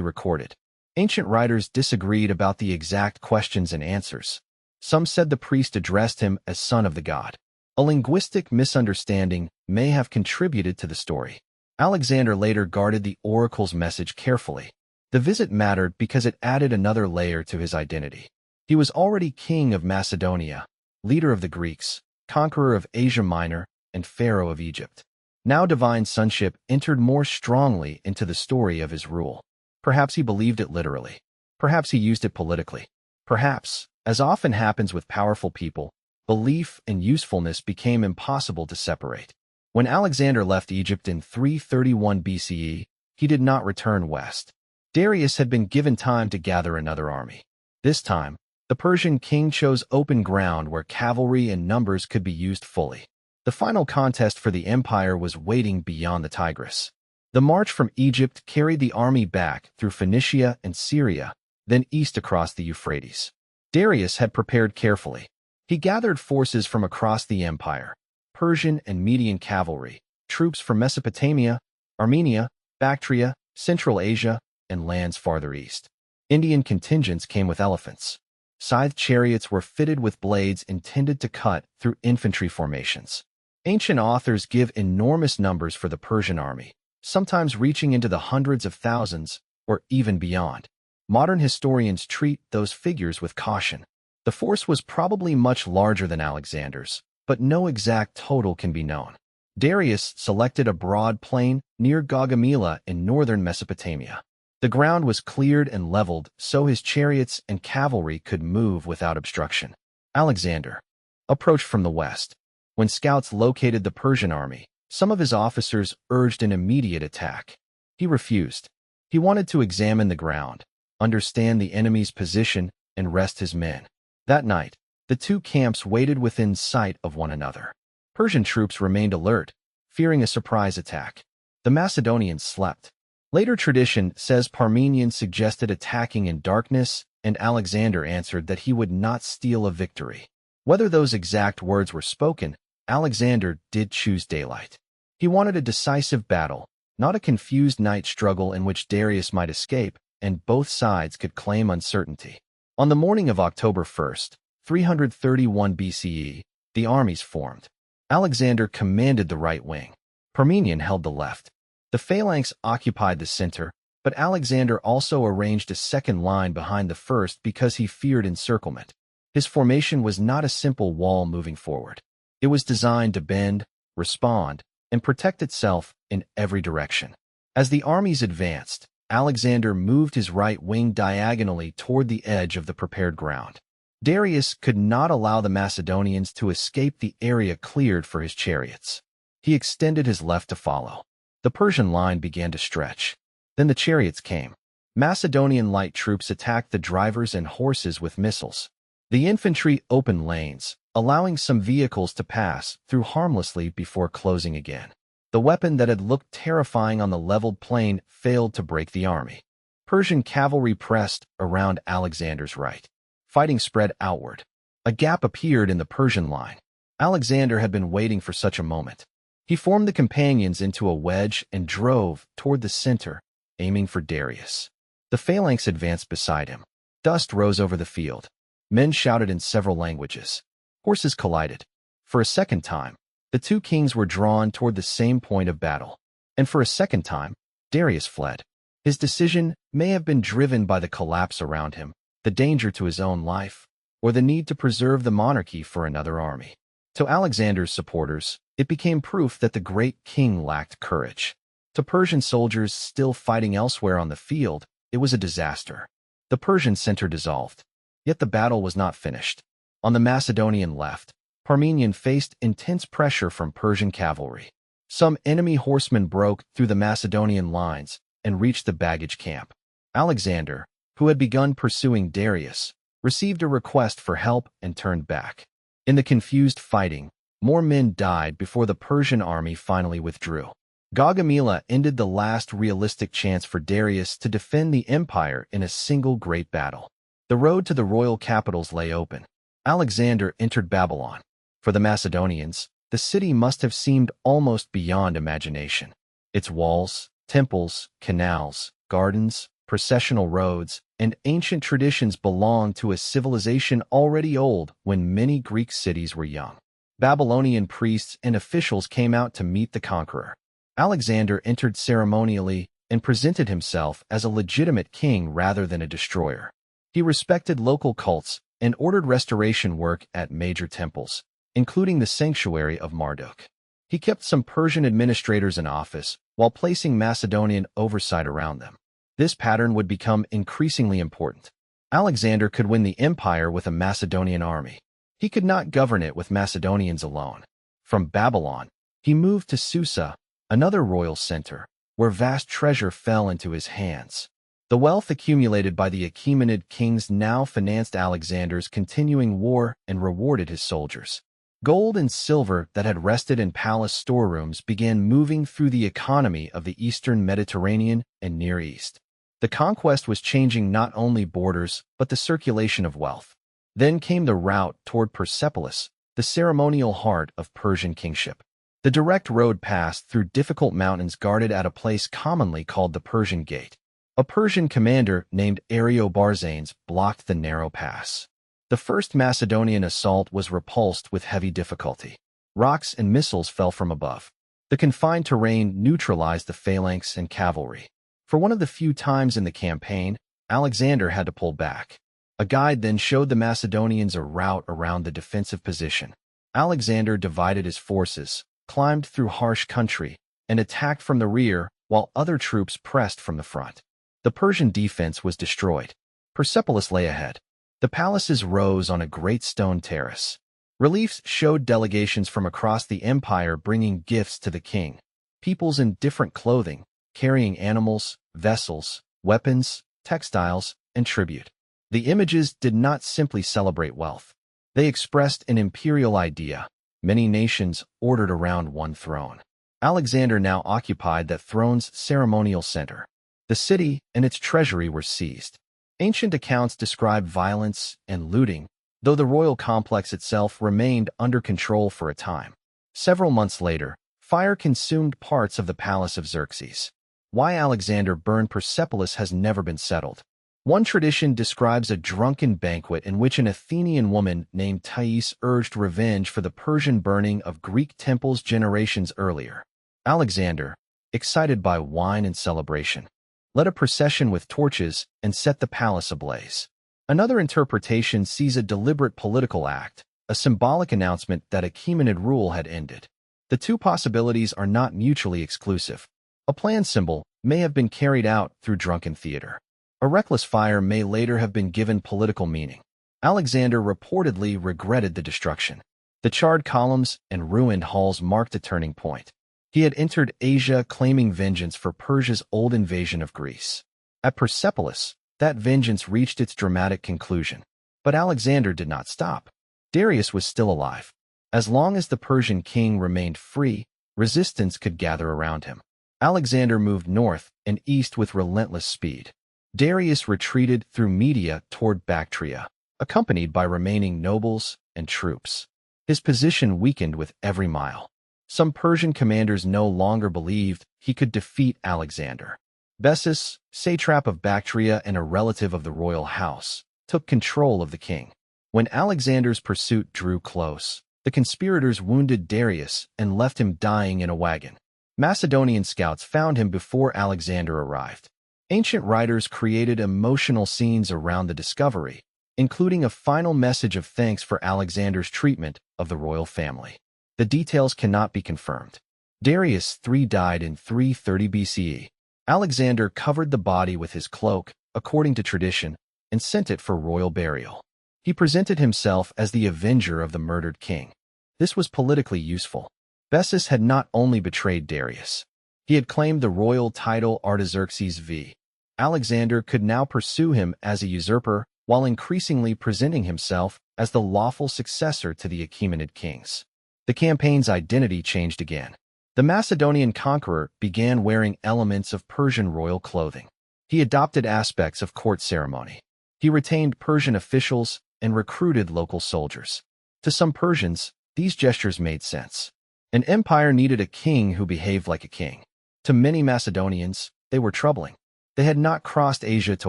recorded. Ancient writers disagreed about the exact questions and answers. Some said the priest addressed him as son of the god. A linguistic misunderstanding may have contributed to the story. Alexander later guarded the oracle's message carefully. The visit mattered because it added another layer to his identity. He was already king of Macedonia, leader of the Greeks, conqueror of Asia Minor, and pharaoh of Egypt. Now divine sonship entered more strongly into the story of his rule. Perhaps he believed it literally. Perhaps he used it politically. Perhaps, as often happens with powerful people, belief and usefulness became impossible to separate. When Alexander left Egypt in 331 BCE, he did not return west. Darius had been given time to gather another army. This time, the Persian king chose open ground where cavalry and numbers could be used fully. The final contest for the empire was waiting beyond the Tigris. The march from Egypt carried the army back through Phoenicia and Syria, then east across the Euphrates. Darius had prepared carefully. He gathered forces from across the empire, Persian and Median cavalry, troops from Mesopotamia, Armenia, Bactria, Central Asia, and lands farther east. Indian contingents came with elephants. Scythe chariots were fitted with blades intended to cut through infantry formations. Ancient authors give enormous numbers for the Persian army, sometimes reaching into the hundreds of thousands or even beyond. Modern historians treat those figures with caution. The force was probably much larger than Alexander's, but no exact total can be known. Darius selected a broad plain near Gaugamela in northern Mesopotamia. The ground was cleared and leveled so his chariots and cavalry could move without obstruction. Alexander approached from the west. When scouts located the Persian army, some of his officers urged an immediate attack. He refused. He wanted to examine the ground, understand the enemy's position, and rest his men. That night, The two camps waited within sight of one another. Persian troops remained alert, fearing a surprise attack. The Macedonians slept. Later tradition says Parmenion suggested attacking in darkness, and Alexander answered that he would not steal a victory. Whether those exact words were spoken, Alexander did choose daylight. He wanted a decisive battle, not a confused night struggle in which Darius might escape, and both sides could claim uncertainty. On the morning of October 1st, 331 BCE, the armies formed. Alexander commanded the right wing. Parmenion held the left. The phalanx occupied the center, but Alexander also arranged a second line behind the first because he feared encirclement. His formation was not a simple wall moving forward. It was designed to bend, respond, and protect itself in every direction. As the armies advanced, Alexander moved his right wing diagonally toward the edge of the prepared ground. Darius could not allow the Macedonians to escape the area cleared for his chariots. He extended his left to follow. The Persian line began to stretch. Then the chariots came. Macedonian light troops attacked the drivers and horses with missiles. The infantry opened lanes, allowing some vehicles to pass through harmlessly before closing again. The weapon that had looked terrifying on the leveled plain failed to break the army. Persian cavalry pressed around Alexander's right. Fighting spread outward. A gap appeared in the Persian line. Alexander had been waiting for such a moment. He formed the companions into a wedge and drove toward the center, aiming for Darius. The phalanx advanced beside him. Dust rose over the field. Men shouted in several languages. Horses collided. For a second time, the two kings were drawn toward the same point of battle. And for a second time, Darius fled. His decision may have been driven by the collapse around him, the danger to his own life, or the need to preserve the monarchy for another army. To Alexander's supporters, it became proof that the great king lacked courage. To Persian soldiers still fighting elsewhere on the field, it was a disaster. The Persian center dissolved. Yet the battle was not finished. On the Macedonian left, Parmenion faced intense pressure from Persian cavalry. Some enemy horsemen broke through the Macedonian lines and reached the baggage camp. Alexander, who had begun pursuing Darius, received a request for help and turned back. In the confused fighting, more men died before the Persian army finally withdrew. Gaugamela ended the last realistic chance for Darius to defend the empire in a single great battle. The road to the royal capitals lay open. Alexander entered Babylon. For the Macedonians, the city must have seemed almost beyond imagination. Its walls, temples, canals, gardens, processional roads, and ancient traditions belonged to a civilization already old when many Greek cities were young. Babylonian priests and officials came out to meet the conqueror. Alexander entered ceremonially and presented himself as a legitimate king rather than a destroyer. He respected local cults and ordered restoration work at major temples, including the sanctuary of Marduk. He kept some Persian administrators in office while placing Macedonian oversight around them. This pattern would become increasingly important. Alexander could win the empire with a Macedonian army. He could not govern it with Macedonians alone. From Babylon, he moved to Susa, another royal center, where vast treasure fell into his hands. The wealth accumulated by the Achaemenid kings now financed Alexander's continuing war and rewarded his soldiers. Gold and silver that had rested in palace storerooms began moving through the economy of the eastern Mediterranean and Near East. The conquest was changing not only borders, but the circulation of wealth. Then came the route toward Persepolis, the ceremonial heart of Persian kingship. The direct road passed through difficult mountains guarded at a place commonly called the Persian Gate. A Persian commander named Ariobarzanes blocked the narrow pass. The first Macedonian assault was repulsed with heavy difficulty. Rocks and missiles fell from above. The confined terrain neutralized the phalanx and cavalry. For one of the few times in the campaign, Alexander had to pull back. A guide then showed the Macedonians a route around the defensive position. Alexander divided his forces, climbed through harsh country, and attacked from the rear while other troops pressed from the front. The Persian defense was destroyed. Persepolis lay ahead. The palaces rose on a great stone terrace. Reliefs showed delegations from across the empire bringing gifts to the king. Peoples in different clothing, carrying animals, vessels, weapons, textiles, and tribute. The images did not simply celebrate wealth. They expressed an imperial idea, many nations ordered around one throne. Alexander now occupied that throne's ceremonial center. The city and its treasury were seized. Ancient accounts describe violence and looting, though the royal complex itself remained under control for a time. Several months later, fire consumed parts of the palace of Xerxes. Why Alexander burned Persepolis has never been settled. One tradition describes a drunken banquet in which an Athenian woman named Thais urged revenge for the Persian burning of Greek temples generations earlier. Alexander, excited by wine and celebration, led a procession with torches and set the palace ablaze. Another interpretation sees a deliberate political act, a symbolic announcement that Achaemenid rule had ended. The two possibilities are not mutually exclusive. A planned symbol may have been carried out through drunken theater. A reckless fire may later have been given political meaning. Alexander reportedly regretted the destruction. The charred columns and ruined halls marked a turning point. He had entered Asia claiming vengeance for Persia's old invasion of Greece. At Persepolis, that vengeance reached its dramatic conclusion. But Alexander did not stop. Darius was still alive. As long as the Persian king remained free, resistance could gather around him. Alexander moved north and east with relentless speed. Darius retreated through Media toward Bactria, accompanied by remaining nobles and troops. His position weakened with every mile. Some Persian commanders no longer believed he could defeat Alexander. Bessus, satrap of Bactria and a relative of the royal house, took control of the king. When Alexander's pursuit drew close, the conspirators wounded Darius and left him dying in a wagon. Macedonian scouts found him before Alexander arrived. Ancient writers created emotional scenes around the discovery, including a final message of thanks for Alexander's treatment of the royal family. The details cannot be confirmed. Darius III died in 330 BCE. Alexander covered the body with his cloak, according to tradition, and sent it for royal burial. He presented himself as the avenger of the murdered king. This was politically useful. Bessus had not only betrayed Darius. He had claimed the royal title Artaxerxes V. Alexander could now pursue him as a usurper while increasingly presenting himself as the lawful successor to the Achaemenid kings. The campaign's identity changed again. The Macedonian conqueror began wearing elements of Persian royal clothing. He adopted aspects of court ceremony. He retained Persian officials and recruited local soldiers. To some Persians, these gestures made sense. An empire needed a king who behaved like a king. To many Macedonians, they were troubling. They had not crossed Asia to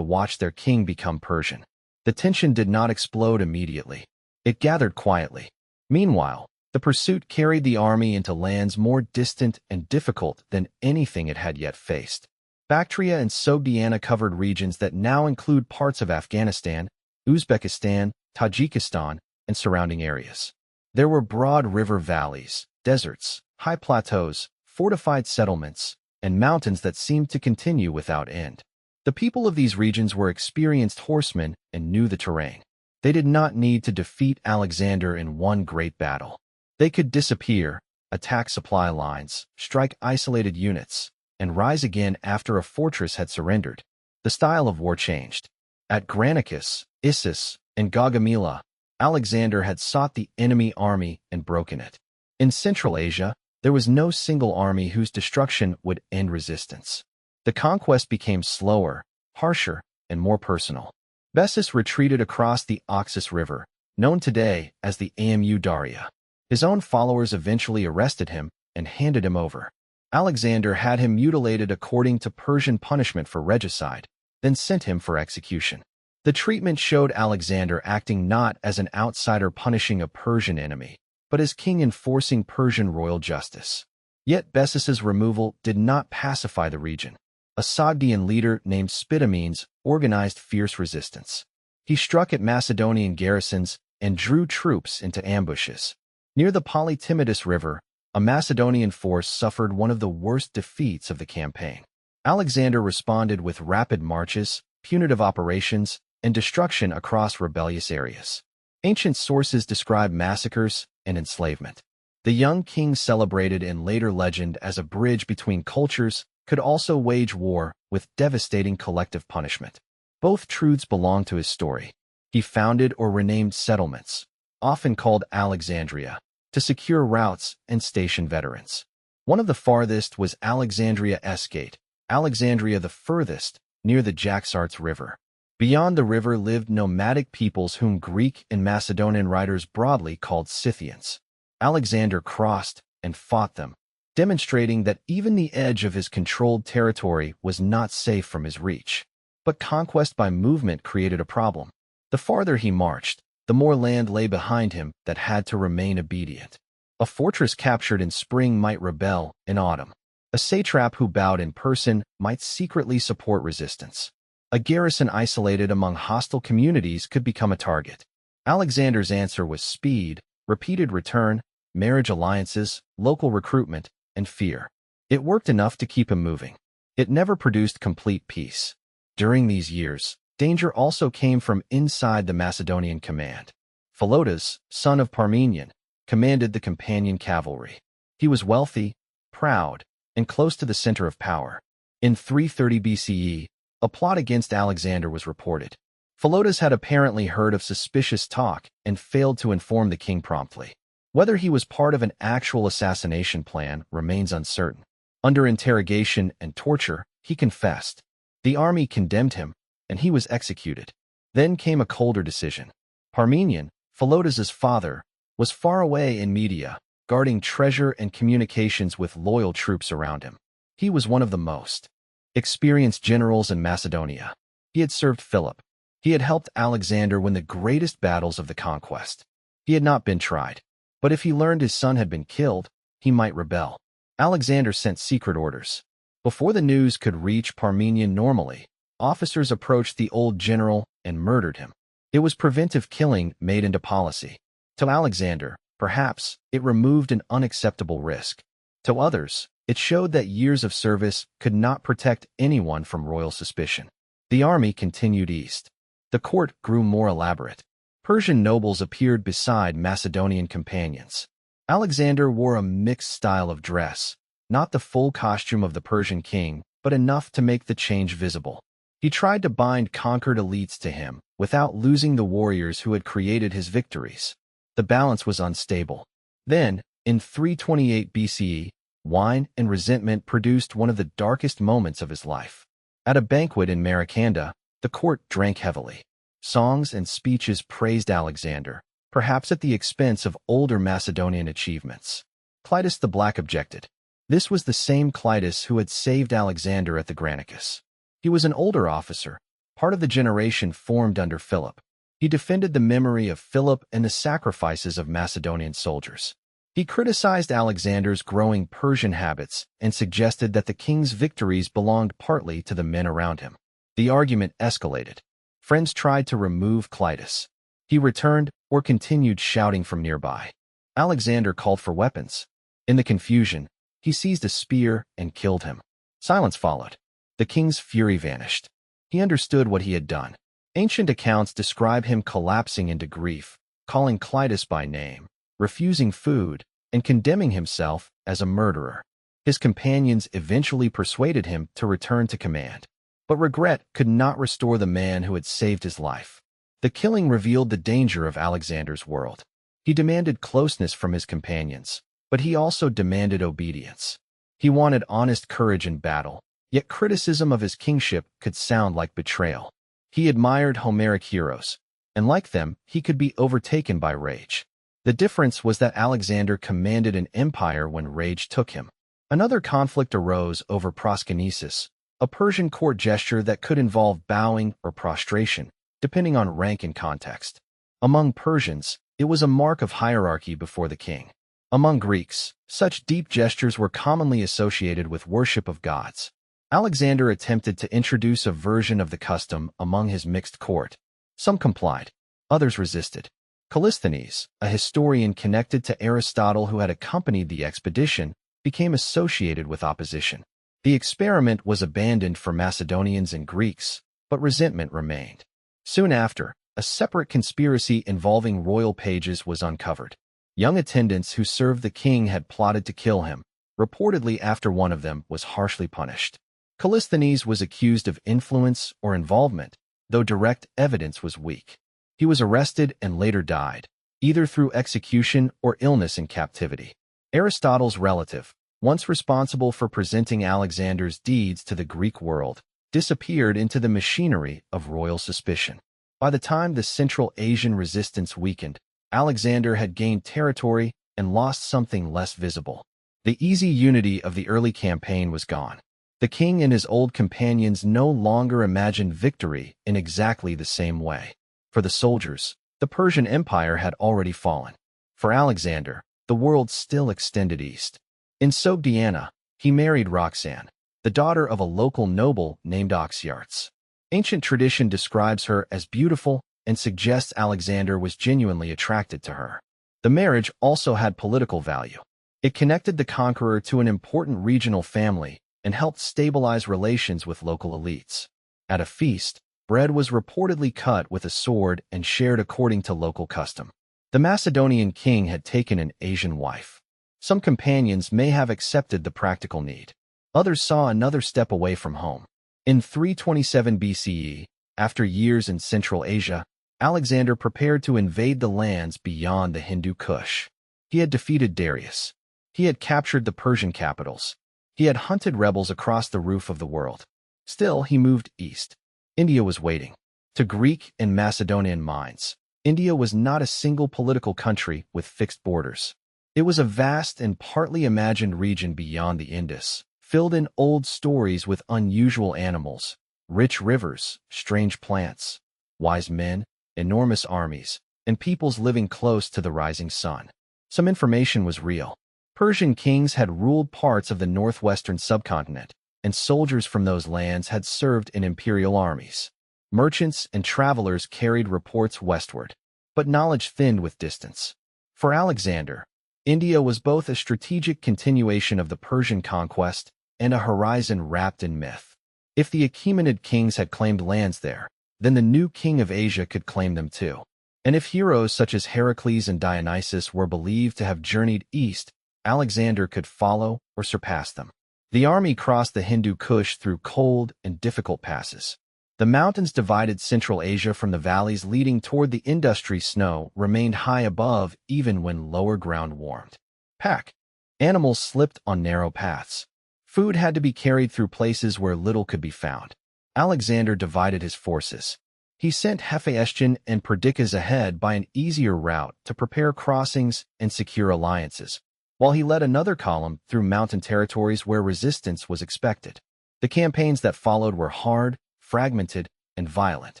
watch their king become Persian. The tension did not explode immediately. It gathered quietly. Meanwhile, the pursuit carried the army into lands more distant and difficult than anything it had yet faced. Bactria and Sogdiana covered regions that now include parts of Afghanistan, Uzbekistan, Tajikistan, and surrounding areas. There were broad river valleys, deserts, high plateaus, fortified settlements, and mountains that seemed to continue without end. The people of these regions were experienced horsemen and knew the terrain. They did not need to defeat Alexander in one great battle. They could disappear, attack supply lines, strike isolated units, and rise again after a fortress had surrendered. The style of war changed. At Granicus, Issus, and Gaugamela, Alexander had sought the enemy army and broken it. In Central Asia, there was no single army whose destruction would end resistance. The conquest became slower, harsher, and more personal. Bessus retreated across the Oxus River, known today as the Amu Daria. His own followers eventually arrested him and handed him over. Alexander had him mutilated according to Persian punishment for regicide, then sent him for execution. The treatment showed Alexander acting not as an outsider punishing a Persian enemy, but as king enforcing Persian royal justice. Yet Bessus's removal did not pacify the region. A Sogdian leader named Spitamenes organized fierce resistance. He struck at Macedonian garrisons and drew troops into ambushes. Near the Polytimidus River, a Macedonian force suffered one of the worst defeats of the campaign. Alexander responded with rapid marches, punitive operations, and destruction across rebellious areas. Ancient sources describe massacres and enslavement. The young king, celebrated in later legend as a bridge between cultures, could also wage war with devastating collective punishment. Both truths belong to his story. He founded or renamed settlements, often called Alexandria, to secure routes and station veterans. One of the farthest was Alexandria Gate, Alexandria the furthest, near the Jaxartes River. Beyond the river lived nomadic peoples whom Greek and Macedonian writers broadly called Scythians. Alexander crossed and fought them, demonstrating that even the edge of his controlled territory was not safe from his reach. But conquest by movement created a problem. The farther he marched, the more land lay behind him that had to remain obedient. A fortress captured in spring might rebel in autumn. A satrap who bowed in person might secretly support resistance. A garrison isolated among hostile communities could become a target. Alexander's answer was speed, repeated return, marriage alliances, local recruitment, and fear. It worked enough to keep him moving. It never produced complete peace. During these years, danger also came from inside the Macedonian command. Philotas, son of Parmenion, commanded the companion cavalry. He was wealthy, proud, and close to the center of power. In 330 BCE, a plot against Alexander was reported. Philotas had apparently heard of suspicious talk and failed to inform the king promptly. Whether he was part of an actual assassination plan remains uncertain. Under interrogation and torture, he confessed. The army condemned him, and he was executed. Then came a colder decision. Parmenion, Philotas's father, was far away in Media, guarding treasure and communications with loyal troops around him. He was one of the most experienced generals in Macedonia. He had served Philip. He had helped Alexander win the greatest battles of the conquest. He had not been tried. But if he learned his son had been killed, he might rebel. Alexander sent secret orders. Before the news could reach Parmenion normally, officers approached the old general and murdered him. It was preventive killing made into policy. To Alexander, perhaps, it removed an unacceptable risk. To others, it showed that years of service could not protect anyone from royal suspicion. The army continued east. The court grew more elaborate. Persian nobles appeared beside Macedonian companions. Alexander wore a mixed style of dress, not the full costume of the Persian king, but enough to make the change visible. He tried to bind conquered elites to him without losing the warriors who had created his victories. The balance was unstable. Then, in 328 BCE, wine and resentment produced one of the darkest moments of his life. At a banquet in Maracanda, the court drank heavily. Songs and speeches praised Alexander, perhaps at the expense of older Macedonian achievements. Clitus the Black objected. This was the same Clitus who had saved Alexander at the Granicus. He was an older officer, part of the generation formed under Philip. He defended the memory of Philip and the sacrifices of Macedonian soldiers. He criticized Alexander's growing Persian habits and suggested that the king's victories belonged partly to the men around him. The argument escalated. Friends tried to remove Clitus. He returned or continued shouting from nearby. Alexander called for weapons. In the confusion, he seized a spear and killed him. Silence followed. The king's fury vanished. He understood what he had done. Ancient accounts describe him collapsing into grief, calling Clitus by name, refusing food, and condemning himself as a murderer. His companions eventually persuaded him to return to command. But regret could not restore the man who had saved his life. The killing revealed the danger of Alexander's world. He demanded closeness from his companions, but he also demanded obedience. He wanted honest courage in battle, yet criticism of his kingship could sound like betrayal. He admired Homeric heroes, and like them, he could be overtaken by rage. The difference was that Alexander commanded an empire when rage took him. Another conflict arose over proskynesis, a Persian court gesture that could involve bowing or prostration, depending on rank and context. Among Persians, it was a mark of hierarchy before the king. Among Greeks, such deep gestures were commonly associated with worship of gods. Alexander attempted to introduce a version of the custom among his mixed court. Some complied, others resisted. Callisthenes, a historian connected to Aristotle who had accompanied the expedition, became associated with opposition. The experiment was abandoned for Macedonians and Greeks, but resentment remained. Soon after, a separate conspiracy involving royal pages was uncovered. Young attendants who served the king had plotted to kill him, reportedly after one of them was harshly punished. Callisthenes was accused of influence or involvement, though direct evidence was weak. He was arrested and later died, either through execution or illness in captivity. Aristotle's relative, once responsible for presenting Alexander's deeds to the Greek world, disappeared into the machinery of royal suspicion. By the time the Central Asian resistance weakened, Alexander had gained territory and lost something less visible. The easy unity of the early campaign was gone. The king and his old companions no longer imagined victory in exactly the same way. For the soldiers, the Persian Empire had already fallen. For Alexander, the world still extended east. In Sogdiana, he married Roxanne, the daughter of a local noble named Oxyartes. Ancient tradition describes her as beautiful and suggests Alexander was genuinely attracted to her. The marriage also had political value. It connected the conqueror to an important regional family and helped stabilize relations with local elites. At a feast, bread was reportedly cut with a sword and shared according to local custom. The Macedonian king had taken an Asian wife. Some companions may have accepted the practical need. Others saw another step away from home. In 327 BCE, after years in Central Asia, Alexander prepared to invade the lands beyond the Hindu Kush. He had defeated Darius. He had captured the Persian capitals. He had hunted rebels across the roof of the world. Still, he moved east. India was waiting. To Greek and Macedonian minds, India was not a single political country with fixed borders. It was a vast and partly imagined region beyond the Indus, filled in old stories with unusual animals, rich rivers, strange plants, wise men, enormous armies, and peoples living close to the rising sun. Some information was real. Persian kings had ruled parts of the northwestern subcontinent, and soldiers from those lands had served in imperial armies. Merchants and travelers carried reports westward, but knowledge thinned with distance. For Alexander, India was both a strategic continuation of the Persian conquest and a horizon wrapped in myth. If the Achaemenid kings had claimed lands there, then the new king of Asia could claim them too. And if heroes such as Heracles and Dionysus were believed to have journeyed east, Alexander could follow or surpass them. The army crossed the Hindu Kush through cold and difficult passes. The mountains divided Central Asia from the valleys leading toward the industry. Snow remained high above even when lower ground warmed. Pack. Animals slipped on narrow paths. Food had to be carried through places where little could be found. Alexander divided his forces. He sent Hephaestion and Perdiccas ahead by an easier route to prepare crossings and secure alliances, while he led another column through mountain territories where resistance was expected. The campaigns that followed were hard, fragmented, and violent.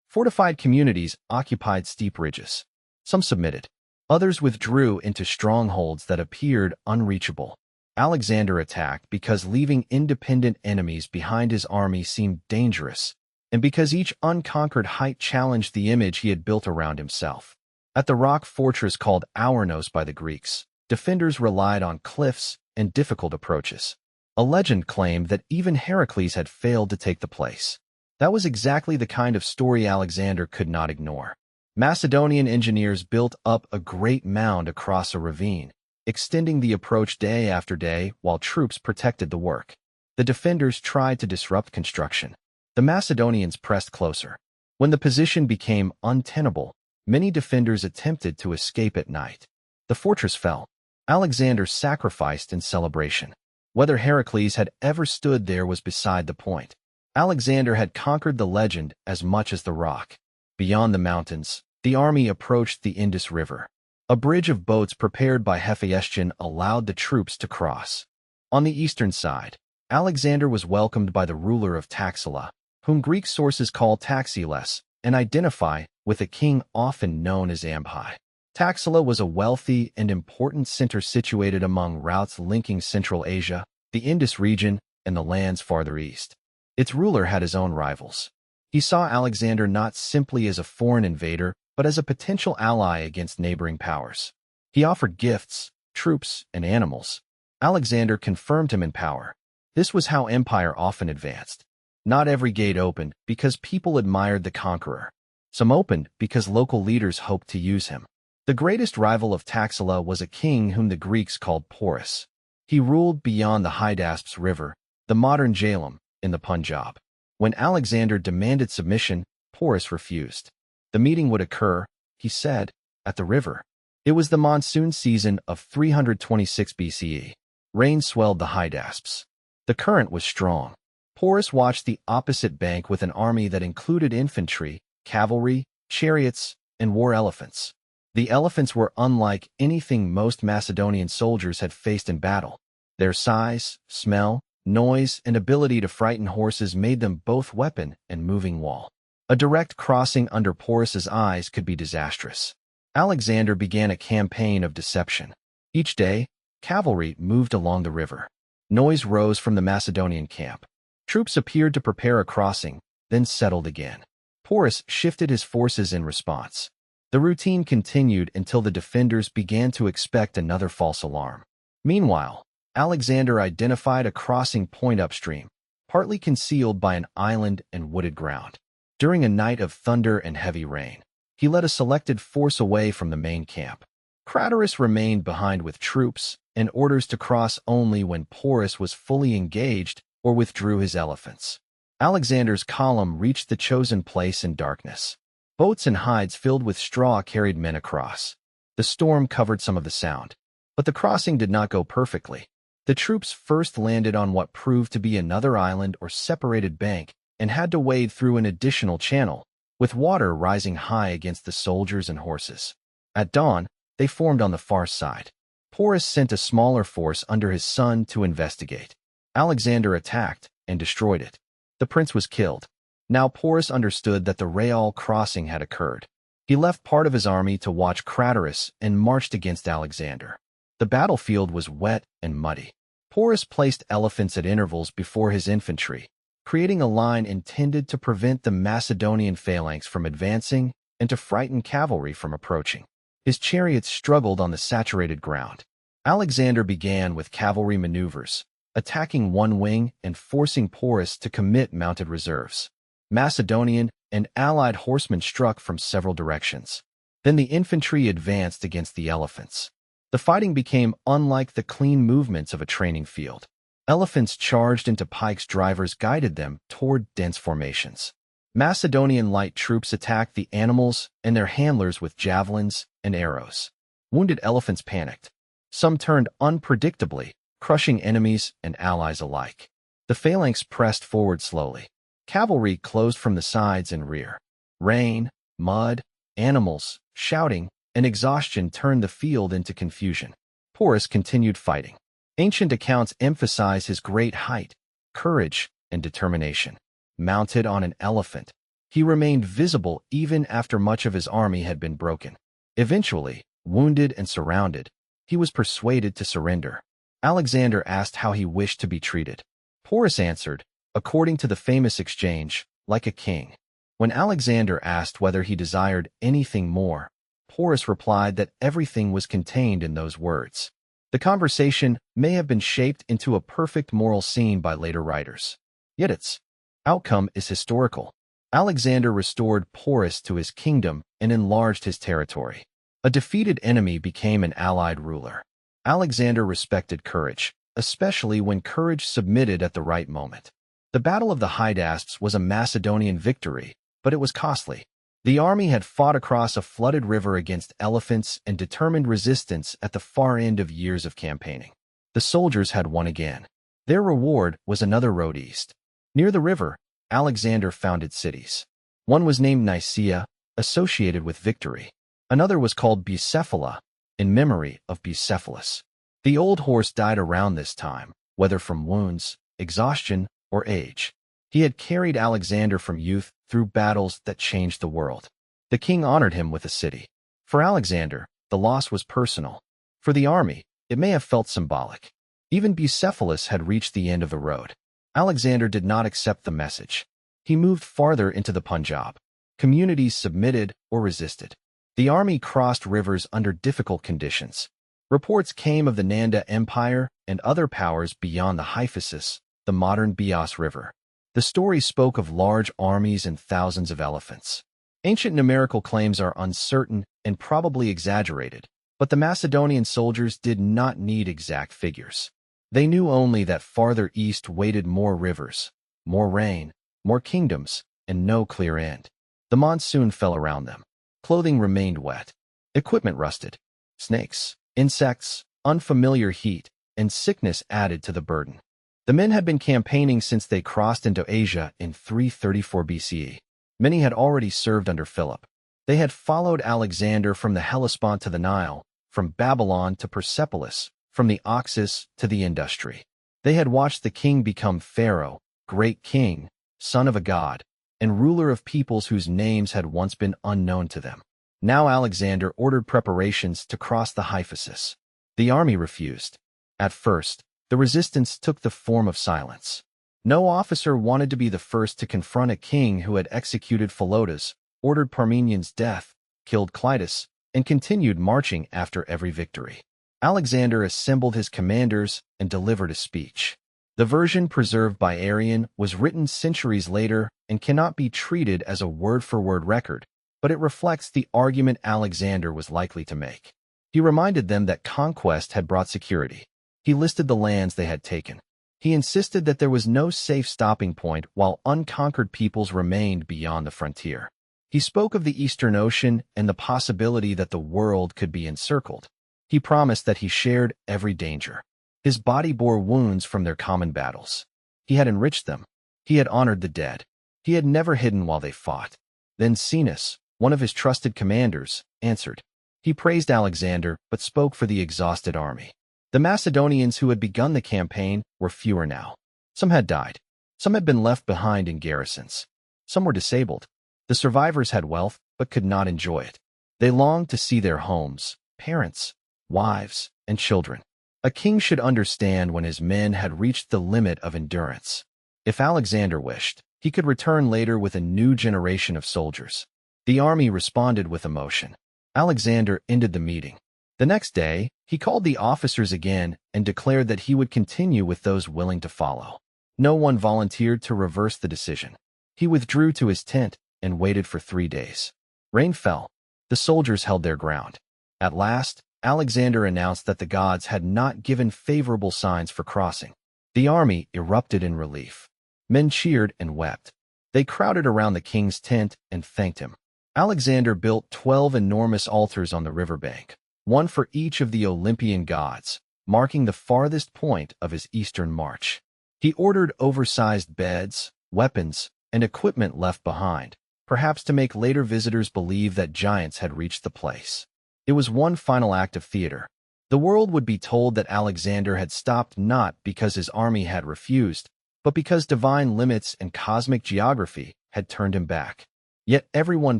Fortified communities occupied steep ridges. Some submitted. Others withdrew into strongholds that appeared unreachable. Alexander attacked because leaving independent enemies behind his army seemed dangerous, and because each unconquered height challenged the image he had built around himself. At the rock fortress called Aornos by the Greeks, defenders relied on cliffs and difficult approaches. A legend claimed that even Heracles had failed to take the place. That was exactly the kind of story Alexander could not ignore. Macedonian engineers built up a great mound across a ravine, extending the approach day after day while troops protected the work. The defenders tried to disrupt construction. The Macedonians pressed closer. When the position became untenable, many defenders attempted to escape at night. The fortress fell. Alexander sacrificed in celebration. Whether Heracles had ever stood there was beside the point. Alexander had conquered the legend as much as the rock. Beyond the mountains, the army approached the Indus River. A bridge of boats prepared by Hephaestion allowed the troops to cross. On the eastern side, Alexander was welcomed by the ruler of Taxila, whom Greek sources call Taxiles and identify with a king often known as Amhi. Taxila was a wealthy and important center situated among routes linking Central Asia, the Indus region, and the lands farther east. Its ruler had his own rivals. He saw Alexander not simply as a foreign invader, but as a potential ally against neighboring powers. He offered gifts, troops, and animals. Alexander confirmed him in power. This was how empire often advanced. Not every gate opened because people admired the conqueror. Some opened because local leaders hoped to use him. The greatest rival of Taxila was a king whom the Greeks called Porus. He ruled beyond the Hydaspes River, the modern Jhelum, in the Punjab. When Alexander demanded submission, Porus refused. The meeting would occur, he said, at the river. It was the monsoon season of 326 BCE. Rain swelled the Hydaspes. The current was strong. Porus watched the opposite bank with an army that included infantry, cavalry, chariots, and war elephants. The elephants were unlike anything most Macedonian soldiers had faced in battle. Their size, smell, noise, and ability to frighten horses made them both weapon and moving wall. A direct crossing under Porus's eyes could be disastrous. Alexander began a campaign of deception. Each day, cavalry moved along the river. Noise rose from the Macedonian camp. Troops appeared to prepare a crossing, then settled again. Porus shifted his forces in response. The routine continued until the defenders began to expect another false alarm. Meanwhile, Alexander identified a crossing point upstream, partly concealed by an island and wooded ground. During a night of thunder and heavy rain, he led a selected force away from the main camp. Craterus remained behind with troops and orders to cross only when Porus was fully engaged or withdrew his elephants. Alexander's column reached the chosen place in darkness. Boats and hides filled with straw carried men across. The storm covered some of the sound, but the crossing did not go perfectly. The troops first landed on what proved to be another island or separated bank and had to wade through an additional channel, with water rising high against the soldiers and horses. At dawn, they formed on the far side. Porus sent a smaller force under his son to investigate. Alexander attacked and destroyed it. The prince was killed. Now Porus understood that the Real crossing had occurred. He left part of his army to watch Craterus and marched against Alexander. The battlefield was wet and muddy. Porus placed elephants at intervals before his infantry, creating a line intended to prevent the Macedonian phalanx from advancing and to frighten cavalry from approaching. His chariots struggled on the saturated ground. Alexander began with cavalry maneuvers, attacking one wing and forcing Porus to commit mounted reserves. Macedonian and allied horsemen struck from several directions. Then the infantry advanced against the elephants. The fighting became unlike the clean movements of a training field. Elephants charged into pikes, drivers guided them toward dense formations. Macedonian light troops attacked the animals and their handlers with javelins and arrows. Wounded elephants panicked. Some turned unpredictably, crushing enemies and allies alike. The phalanx pressed forward slowly. Cavalry closed from the sides and rear. Rain, mud, animals, shouting, and exhaustion turned the field into confusion. Porus continued fighting. Ancient accounts emphasize his great height, courage, and determination. Mounted on an elephant, he remained visible even after much of his army had been broken. Eventually, wounded and surrounded, he was persuaded to surrender. Alexander asked how he wished to be treated. Porus answered, according to the famous exchange, like a king. When Alexander asked whether he desired anything more, Porus replied that everything was contained in those words. The conversation may have been shaped into a perfect moral scene by later writers. Yet its outcome is historical. Alexander restored Porus to his kingdom and enlarged his territory. A defeated enemy became an allied ruler. Alexander respected courage, especially when courage submitted at the right moment. The Battle of the Hydaspes was a Macedonian victory, but it was costly. The army had fought across a flooded river against elephants and determined resistance at the far end of years of campaigning. The soldiers had won again. Their reward was another road east. Near the river, Alexander founded cities. One was named Nicaea, associated with victory. Another was called Bucephala, in memory of Bucephalus. The old horse died around this time, whether from wounds, exhaustion, or age. He had carried Alexander from youth through battles that changed the world. The king honored him with a city. For Alexander, the loss was personal. For the army, it may have felt symbolic. Even Bucephalus had reached the end of the road. Alexander did not accept the message. He moved farther into the Punjab. Communities submitted or resisted. The army crossed rivers under difficult conditions. Reports came of the Nanda Empire and other powers beyond the Hyphasis, the modern Beas River. The story spoke of large armies and thousands of elephants. Ancient numerical claims are uncertain and probably exaggerated, but the Macedonian soldiers did not need exact figures. They knew only that farther east waited more rivers, more rain, more kingdoms, and no clear end. The monsoon fell around them. Clothing remained wet. Equipment rusted. Snakes, insects, unfamiliar heat, and sickness added to the burden. The men had been campaigning since they crossed into Asia in 334 BCE. Many had already served under Philip. They had followed Alexander from the Hellespont to the Nile, from Babylon to Persepolis, from the Oxus to the Industry. They had watched the king become pharaoh, great king, son of a god, and ruler of peoples whose names had once been unknown to them. Now Alexander ordered preparations to cross the Hyphasis. The army refused. At first, the resistance took the form of silence. No officer wanted to be the first to confront a king who had executed Philotas, ordered Parmenian's death, killed Clitus, and continued marching after every victory. Alexander assembled his commanders and delivered a speech. The version preserved by Arrian was written centuries later and cannot be treated as a word-for-word record, but it reflects the argument Alexander was likely to make. He reminded them that conquest had brought security. He listed the lands they had taken. He insisted that there was no safe stopping point while unconquered peoples remained beyond the frontier. He spoke of the Eastern Ocean and the possibility that the world could be encircled. He promised that he shared every danger. His body bore wounds from their common battles. He had enriched them. He had honored the dead. He had never hidden while they fought. Then Caenus, one of his trusted commanders, answered. He praised Alexander, but spoke for the exhausted army. The Macedonians who had begun the campaign were fewer now. Some had died. Some had been left behind in garrisons. Some were disabled. The survivors had wealth, but could not enjoy it. They longed to see their homes, parents, wives, and children. A king should understand when his men had reached the limit of endurance. If Alexander wished, he could return later with a new generation of soldiers. The army responded with emotion. Alexander ended the meeting. The next day, he called the officers again and declared that he would continue with those willing to follow. No one volunteered to reverse the decision. He withdrew to his tent and waited for 3 days. Rain fell. The soldiers held their ground. At last, Alexander announced that the gods had not given favorable signs for crossing. The army erupted in relief. Men cheered and wept. They crowded around the king's tent and thanked him. Alexander built 12 enormous altars on the riverbank, one for each of the Olympian gods, marking the farthest point of his eastern march. He ordered oversized beds, weapons, and equipment left behind, perhaps to make later visitors believe that giants had reached the place. It was one final act of theater. The world would be told that Alexander had stopped not because his army had refused, but because divine limits and cosmic geography had turned him back. Yet everyone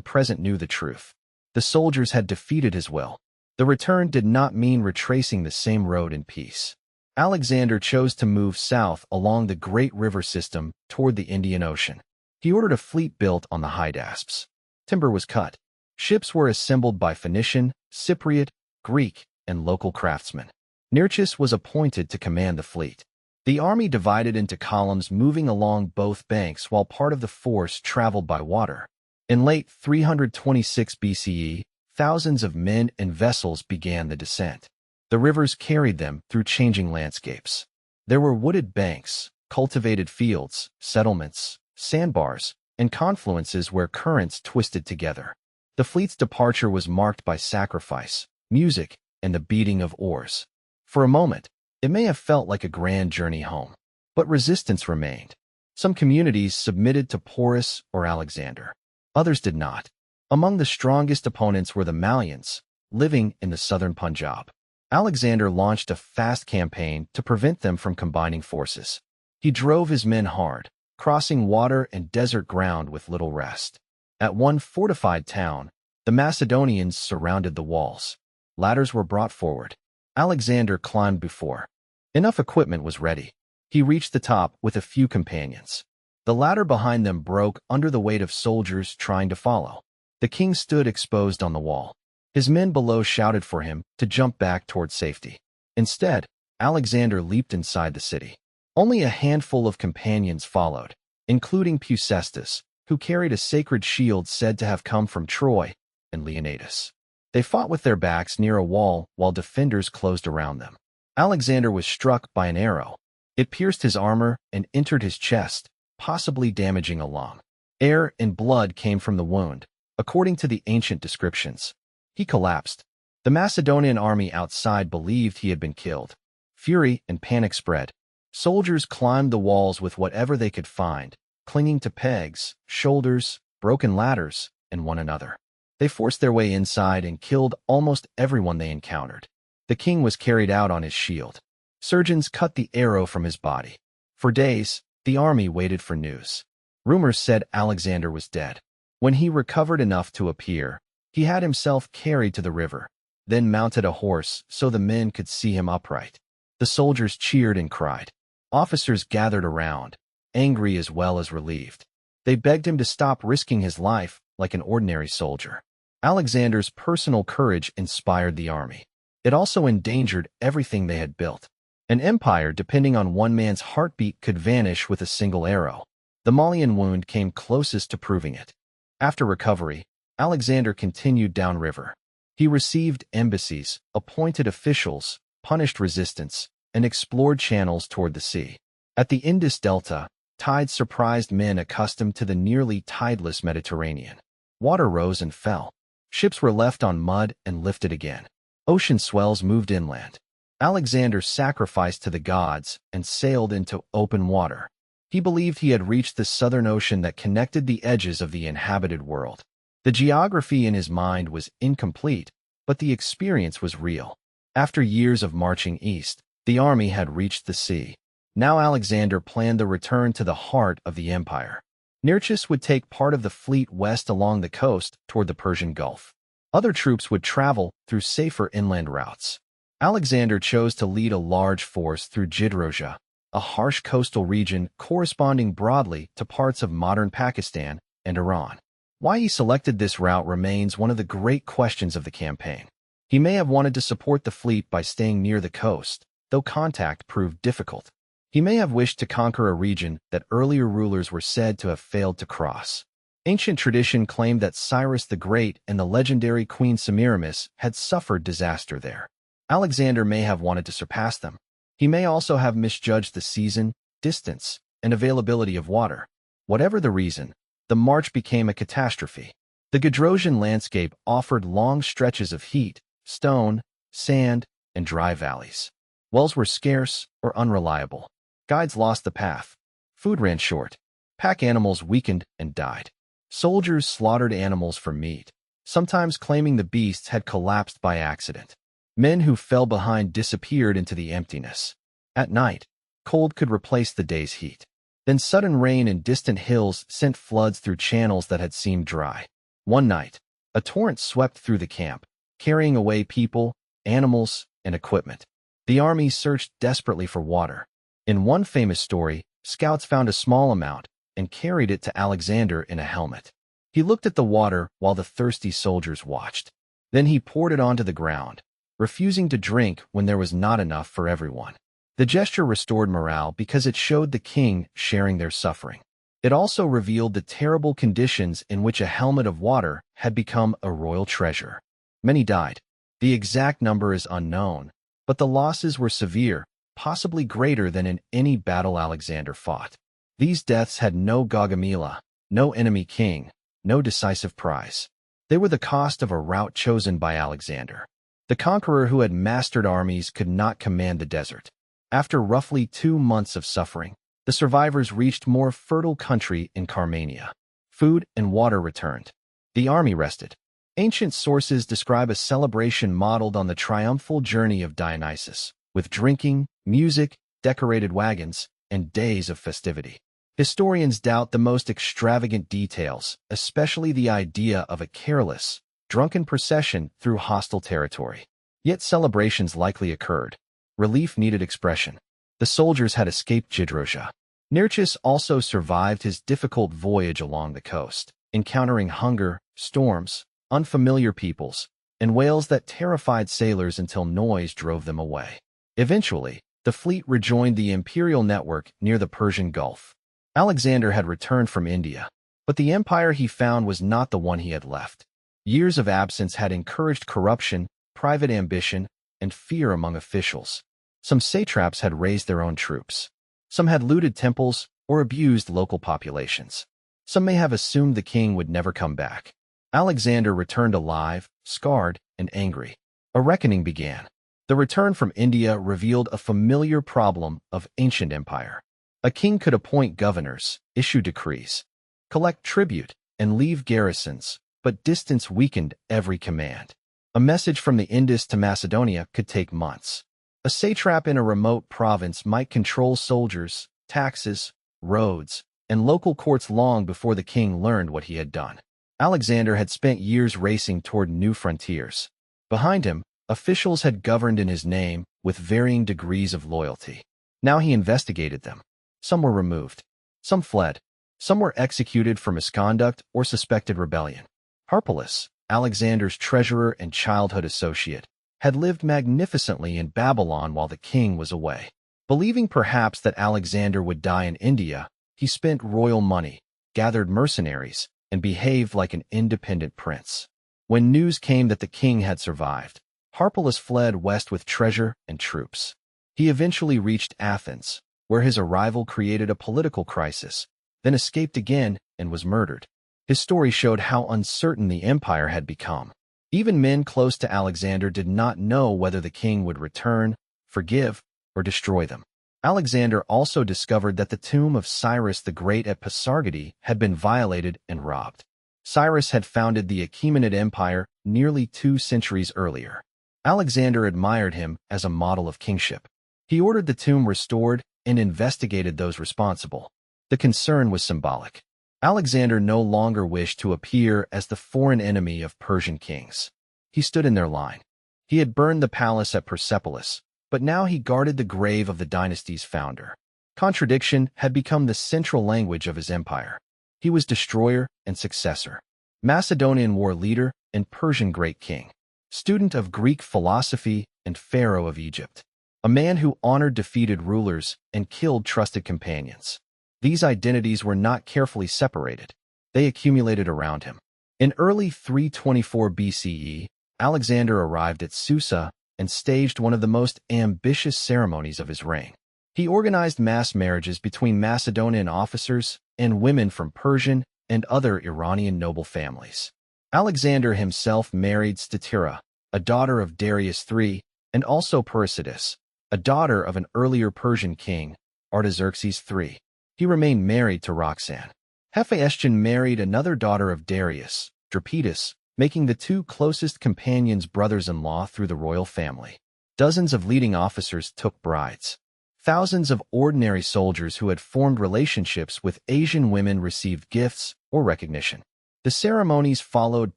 present knew the truth. The soldiers had defeated his will. The return did not mean retracing the same road in peace. Alexander chose to move south along the great river system toward the Indian Ocean. He ordered a fleet built on the Hydaspes. Timber was cut. Ships were assembled by Phoenician, Cypriot, Greek, and local craftsmen. Nearchus was appointed to command the fleet. The army divided into columns moving along both banks while part of the force traveled by water. In late 326 BCE, thousands of men and vessels began the descent. The rivers carried them through changing landscapes. There were wooded banks, cultivated fields, settlements, sandbars, and confluences where currents twisted together. The fleet's departure was marked by sacrifice, music, and the beating of oars. For a moment, it may have felt like a grand journey home, but resistance remained. Some communities submitted to Porus or Alexander. Others did not. Among the strongest opponents were the Malians, living in the southern Punjab. Alexander launched a fast campaign to prevent them from combining forces. He drove his men hard, crossing water and desert ground with little rest. At one fortified town, the Macedonians surrounded the walls. Ladders were brought forward. Alexander climbed before. Enough equipment was ready. He reached the top with a few companions. The ladder behind them broke under the weight of soldiers trying to follow. The king stood exposed on the wall. His men below shouted for him to jump back toward safety. Instead, Alexander leaped inside the city. Only a handful of companions followed, including Peucestus, who carried a sacred shield said to have come from Troy, and Leonidas. They fought with their backs near a wall while defenders closed around them. Alexander was struck by an arrow. It pierced his armor and entered his chest, possibly damaging a lung. Air and blood came from the wound, according to the ancient descriptions. He collapsed. The Macedonian army outside believed he had been killed. Fury and panic spread. Soldiers climbed the walls with whatever they could find, clinging to pegs, shoulders, broken ladders, and one another. They forced their way inside and killed almost everyone they encountered. The king was carried out on his shield. Surgeons cut the arrow from his body. For days, the army waited for news. Rumors said Alexander was dead. When he recovered enough to appear, he had himself carried to the river, then mounted a horse so the men could see him upright. The soldiers cheered and cried. Officers gathered around, angry as well as relieved. They begged him to stop risking his life like an ordinary soldier. Alexander's personal courage inspired the army. It also endangered everything they had built. An empire depending on one man's heartbeat could vanish with a single arrow. The Malian wound came closest to proving it. After recovery, Alexander continued downriver. He received embassies, appointed officials, punished resistance, and explored channels toward the sea. At the Indus Delta, tides surprised men accustomed to the nearly tideless Mediterranean. Water rose and fell. Ships were left on mud and lifted again. Ocean swells moved inland. Alexander sacrificed to the gods and sailed into open water. He believed he had reached the southern ocean that connected the edges of the inhabited world. The geography in his mind was incomplete, but the experience was real. After years of marching east, the army had reached the sea. Now Alexander planned the return to the heart of the empire. Nearchus would take part of the fleet west along the coast toward the Persian Gulf. Other troops would travel through safer inland routes. Alexander chose to lead a large force through Gidroja, a harsh coastal region corresponding broadly to parts of modern Pakistan and Iran. Why he selected this route remains one of the great questions of the campaign. He may have wanted to support the fleet by staying near the coast, though contact proved difficult. He may have wished to conquer a region that earlier rulers were said to have failed to cross. Ancient tradition claimed that Cyrus the Great and the legendary Queen Semiramis had suffered disaster there. Alexander may have wanted to surpass them. He may also have misjudged the season, distance, and availability of water. Whatever the reason, the march became a catastrophe. The Gidrozian landscape offered long stretches of heat, stone, sand, and dry valleys. Wells were scarce or unreliable. Guides lost the path. Food ran short. Pack animals weakened and died. Soldiers slaughtered animals for meat, sometimes claiming the beasts had collapsed by accident. Men who fell behind disappeared into the emptiness. At night, cold could replace the day's heat. Then sudden rain in distant hills sent floods through channels that had seemed dry. One night, a torrent swept through the camp, carrying away people, animals, and equipment. The army searched desperately for water. In one famous story, scouts found a small amount and carried it to Alexander in a helmet. He looked at the water while the thirsty soldiers watched. Then he poured it onto the ground, refusing to drink when there was not enough for everyone. The gesture restored morale because it showed the king sharing their suffering. It also revealed the terrible conditions in which a helmet of water had become a royal treasure. Many died. The exact number is unknown, but the losses were severe, possibly greater than in any battle Alexander fought. These deaths had no Gaugamela, no enemy king, no decisive prize. They were the cost of a route chosen by Alexander. The conqueror who had mastered armies could not command the desert. After roughly 2 months of suffering, the survivors reached more fertile country in Carmania. Food and water returned. The army rested. Ancient sources describe a celebration modeled on the triumphal journey of Dionysus, with drinking, music, decorated wagons, and days of festivity. Historians doubt the most extravagant details, especially the idea of a careless, drunken procession through hostile territory. Yet celebrations likely occurred. Relief needed expression. The soldiers had escaped Gidroja. Nearchus also survived his difficult voyage along the coast, encountering hunger, storms, unfamiliar peoples, and whales that terrified sailors until noise drove them away. Eventually, the fleet rejoined the imperial network near the Persian Gulf. Alexander had returned from India, but the empire he found was not the one he had left. Years of absence had encouraged corruption, private ambition, and fear among officials. Some satraps had raised their own troops. Some had looted temples or abused local populations. Some may have assumed the king would never come back. Alexander returned alive, scarred, and angry. A reckoning began. The return from India revealed a familiar problem of ancient empire. A king could appoint governors, issue decrees, collect tribute, and leave garrisons, but distance weakened every command. A message from the Indus to Macedonia could take months. A satrap in a remote province might control soldiers, taxes, roads, and local courts long before the king learned what he had done. Alexander had spent years racing toward new frontiers. Behind him, officials had governed in his name with varying degrees of loyalty. Now he investigated them. Some were removed. Some fled. Some were executed for misconduct or suspected rebellion. Persepolis, Alexander's treasurer and childhood associate, had lived magnificently in Babylon while the king was away. Believing perhaps that Alexander would die in India, he spent royal money, gathered mercenaries, and behaved like an independent prince. When news came that the king had survived, Persepolis fled west with treasure and troops. He eventually reached Athens, where his arrival created a political crisis, then escaped again and was murdered. His story showed how uncertain the empire had become. Even men close to Alexander did not know whether the king would return, forgive, or destroy them. Alexander also discovered that the tomb of Cyrus the Great at Pasargadae had been violated and robbed. Cyrus had founded the Achaemenid Empire nearly 2 centuries earlier. Alexander admired him as a model of kingship. He ordered the tomb restored and investigated those responsible. The concern was symbolic. Alexander no longer wished to appear as the foreign enemy of Persian kings. He stood in their line. He had burned the palace at Persepolis, but now he guarded the grave of the dynasty's founder. Contradiction had become the central language of his empire. He was destroyer and successor, Macedonian war leader and Persian great king, student of Greek philosophy and pharaoh of Egypt, a man who honored defeated rulers and killed trusted companions. These identities were not carefully separated. They accumulated around him. In early 324 BCE, Alexander arrived at Susa and staged one of the most ambitious ceremonies of his reign. He organized mass marriages between Macedonian officers and women from Persian and other Iranian noble families. Alexander himself married Statira, a daughter of Darius III, and also Persipolis, a daughter of an earlier Persian king, Artaxerxes III. He remained married to Roxanne. Hephaestion married another daughter of Darius, Drapetus, making the 2 closest companions brothers-in-law through the royal family. Dozens of leading officers took brides. Thousands of ordinary soldiers who had formed relationships with Asian women received gifts or recognition. The ceremonies followed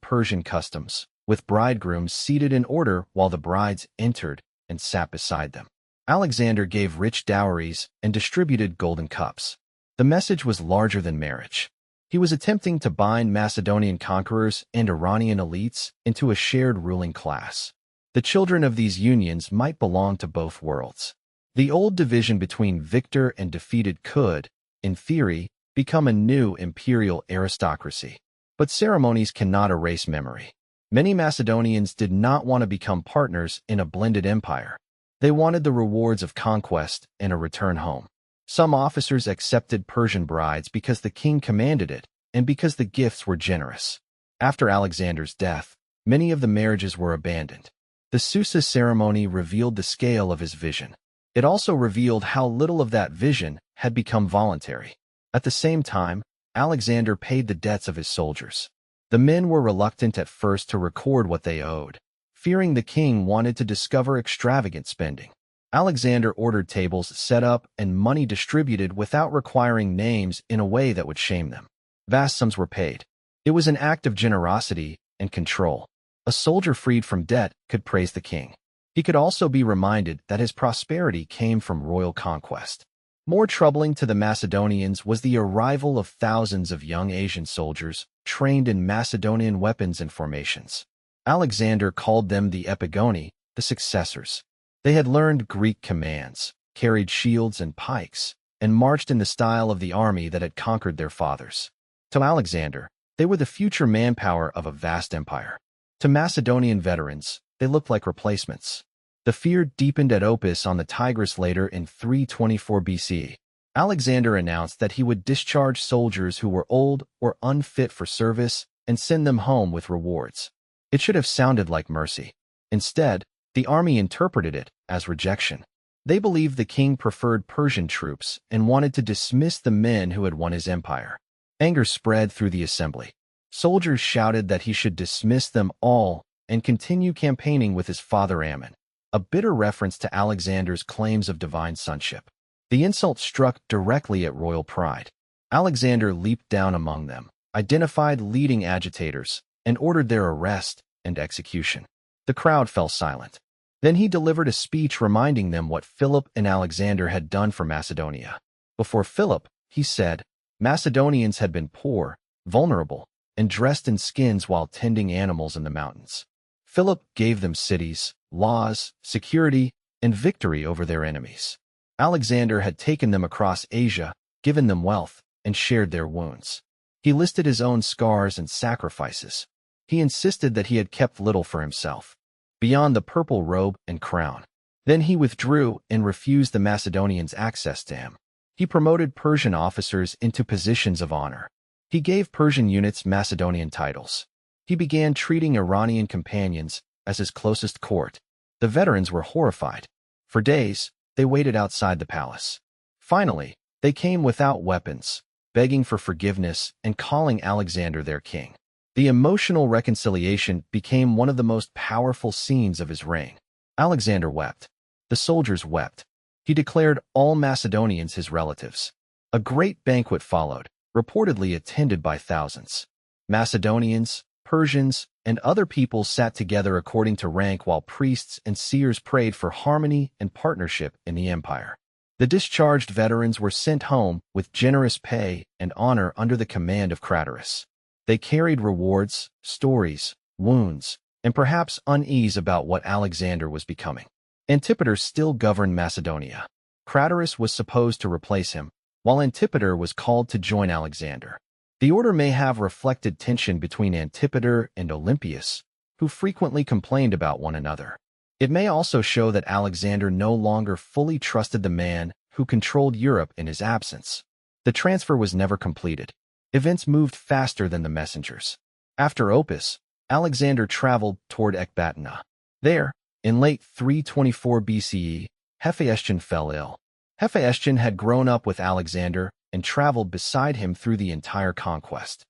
Persian customs, with bridegrooms seated in order while the brides entered and sat beside them. Alexander gave rich dowries and distributed golden cups. The message was larger than marriage. He was attempting to bind Macedonian conquerors and Iranian elites into a shared ruling class. The children of these unions might belong to both worlds. The old division between victor and defeated could, in theory, become a new imperial aristocracy. But ceremonies cannot erase memory. Many Macedonians did not want to become partners in a blended empire. They wanted the rewards of conquest and a return home. Some officers accepted Persian brides because the king commanded it and because the gifts were generous. After Alexander's death, many of the marriages were abandoned. The Susa ceremony revealed the scale of his vision. It also revealed how little of that vision had become voluntary. At the same time, Alexander paid the debts of his soldiers. The men were reluctant at first to record what they owed, fearing the king wanted to discover extravagant spending. Alexander ordered tables set up and money distributed without requiring names in a way that would shame them. Vast sums were paid. It was an act of generosity and control. A soldier freed from debt could praise the king. He could also be reminded that his prosperity came from royal conquest. More troubling to the Macedonians was the arrival of thousands of young Asian soldiers trained in Macedonian weapons and formations. Alexander called them the epigoni, the successors. They had learned Greek commands, carried shields and pikes, and marched in the style of the army that had conquered their fathers. To Alexander, they were the future manpower of a vast empire. To Macedonian veterans, they looked like replacements. The fear deepened at Opis on the Tigris later in 324 BC. Alexander announced that he would discharge soldiers who were old or unfit for service and send them home with rewards. It should have sounded like mercy. Instead, the army interpreted it as rejection. They believed the king preferred Persian troops and wanted to dismiss the men who had won his empire. Anger spread through the assembly. Soldiers shouted that he should dismiss them all and continue campaigning with his father Ammon, a bitter reference to Alexander's claims of divine sonship. The insult struck directly at royal pride. Alexander leaped down among them, identified leading agitators, and ordered their arrest and execution. The crowd fell silent. Then he delivered a speech reminding them what Philip and Alexander had done for Macedonia. Before Philip, he said, Macedonians had been poor, vulnerable, and dressed in skins while tending animals in the mountains. Philip gave them cities, laws, security, and victory over their enemies. Alexander had taken them across Asia, given them wealth, and shared their wounds. He listed his own scars and sacrifices. He insisted that he had kept little for himself, beyond the purple robe and crown. Then he withdrew and refused the Macedonians access to him. He promoted Persian officers into positions of honor. He gave Persian units Macedonian titles. He began treating Iranian companions as his closest court. The veterans were horrified. For days, they waited outside the palace. Finally, they came without weapons, begging for forgiveness and calling Alexander their king. The emotional reconciliation became one of the most powerful scenes of his reign. Alexander wept. The soldiers wept. He declared all Macedonians his relatives. A great banquet followed, reportedly attended by thousands. Macedonians, Persians, and other peoples sat together according to rank while priests and seers prayed for harmony and partnership in the empire. The discharged veterans were sent home with generous pay and honor under the command of Granicus. They carried rewards, stories, wounds, and perhaps unease about what Alexander was becoming. Antipater still governed Macedonia. Granicus was supposed to replace him, while Antipater was called to join Alexander. The order may have reflected tension between Antipater and Olympius, who frequently complained about one another. It may also show that Alexander no longer fully trusted the man who controlled Europe in his absence. The transfer was never completed. Events moved faster than the messengers. After Opus, Alexander traveled toward Ecbatana. There, in late 324 BCE, Hephaestion fell ill. Hephaestion had grown up with Alexander and traveled beside him through the entire conquest.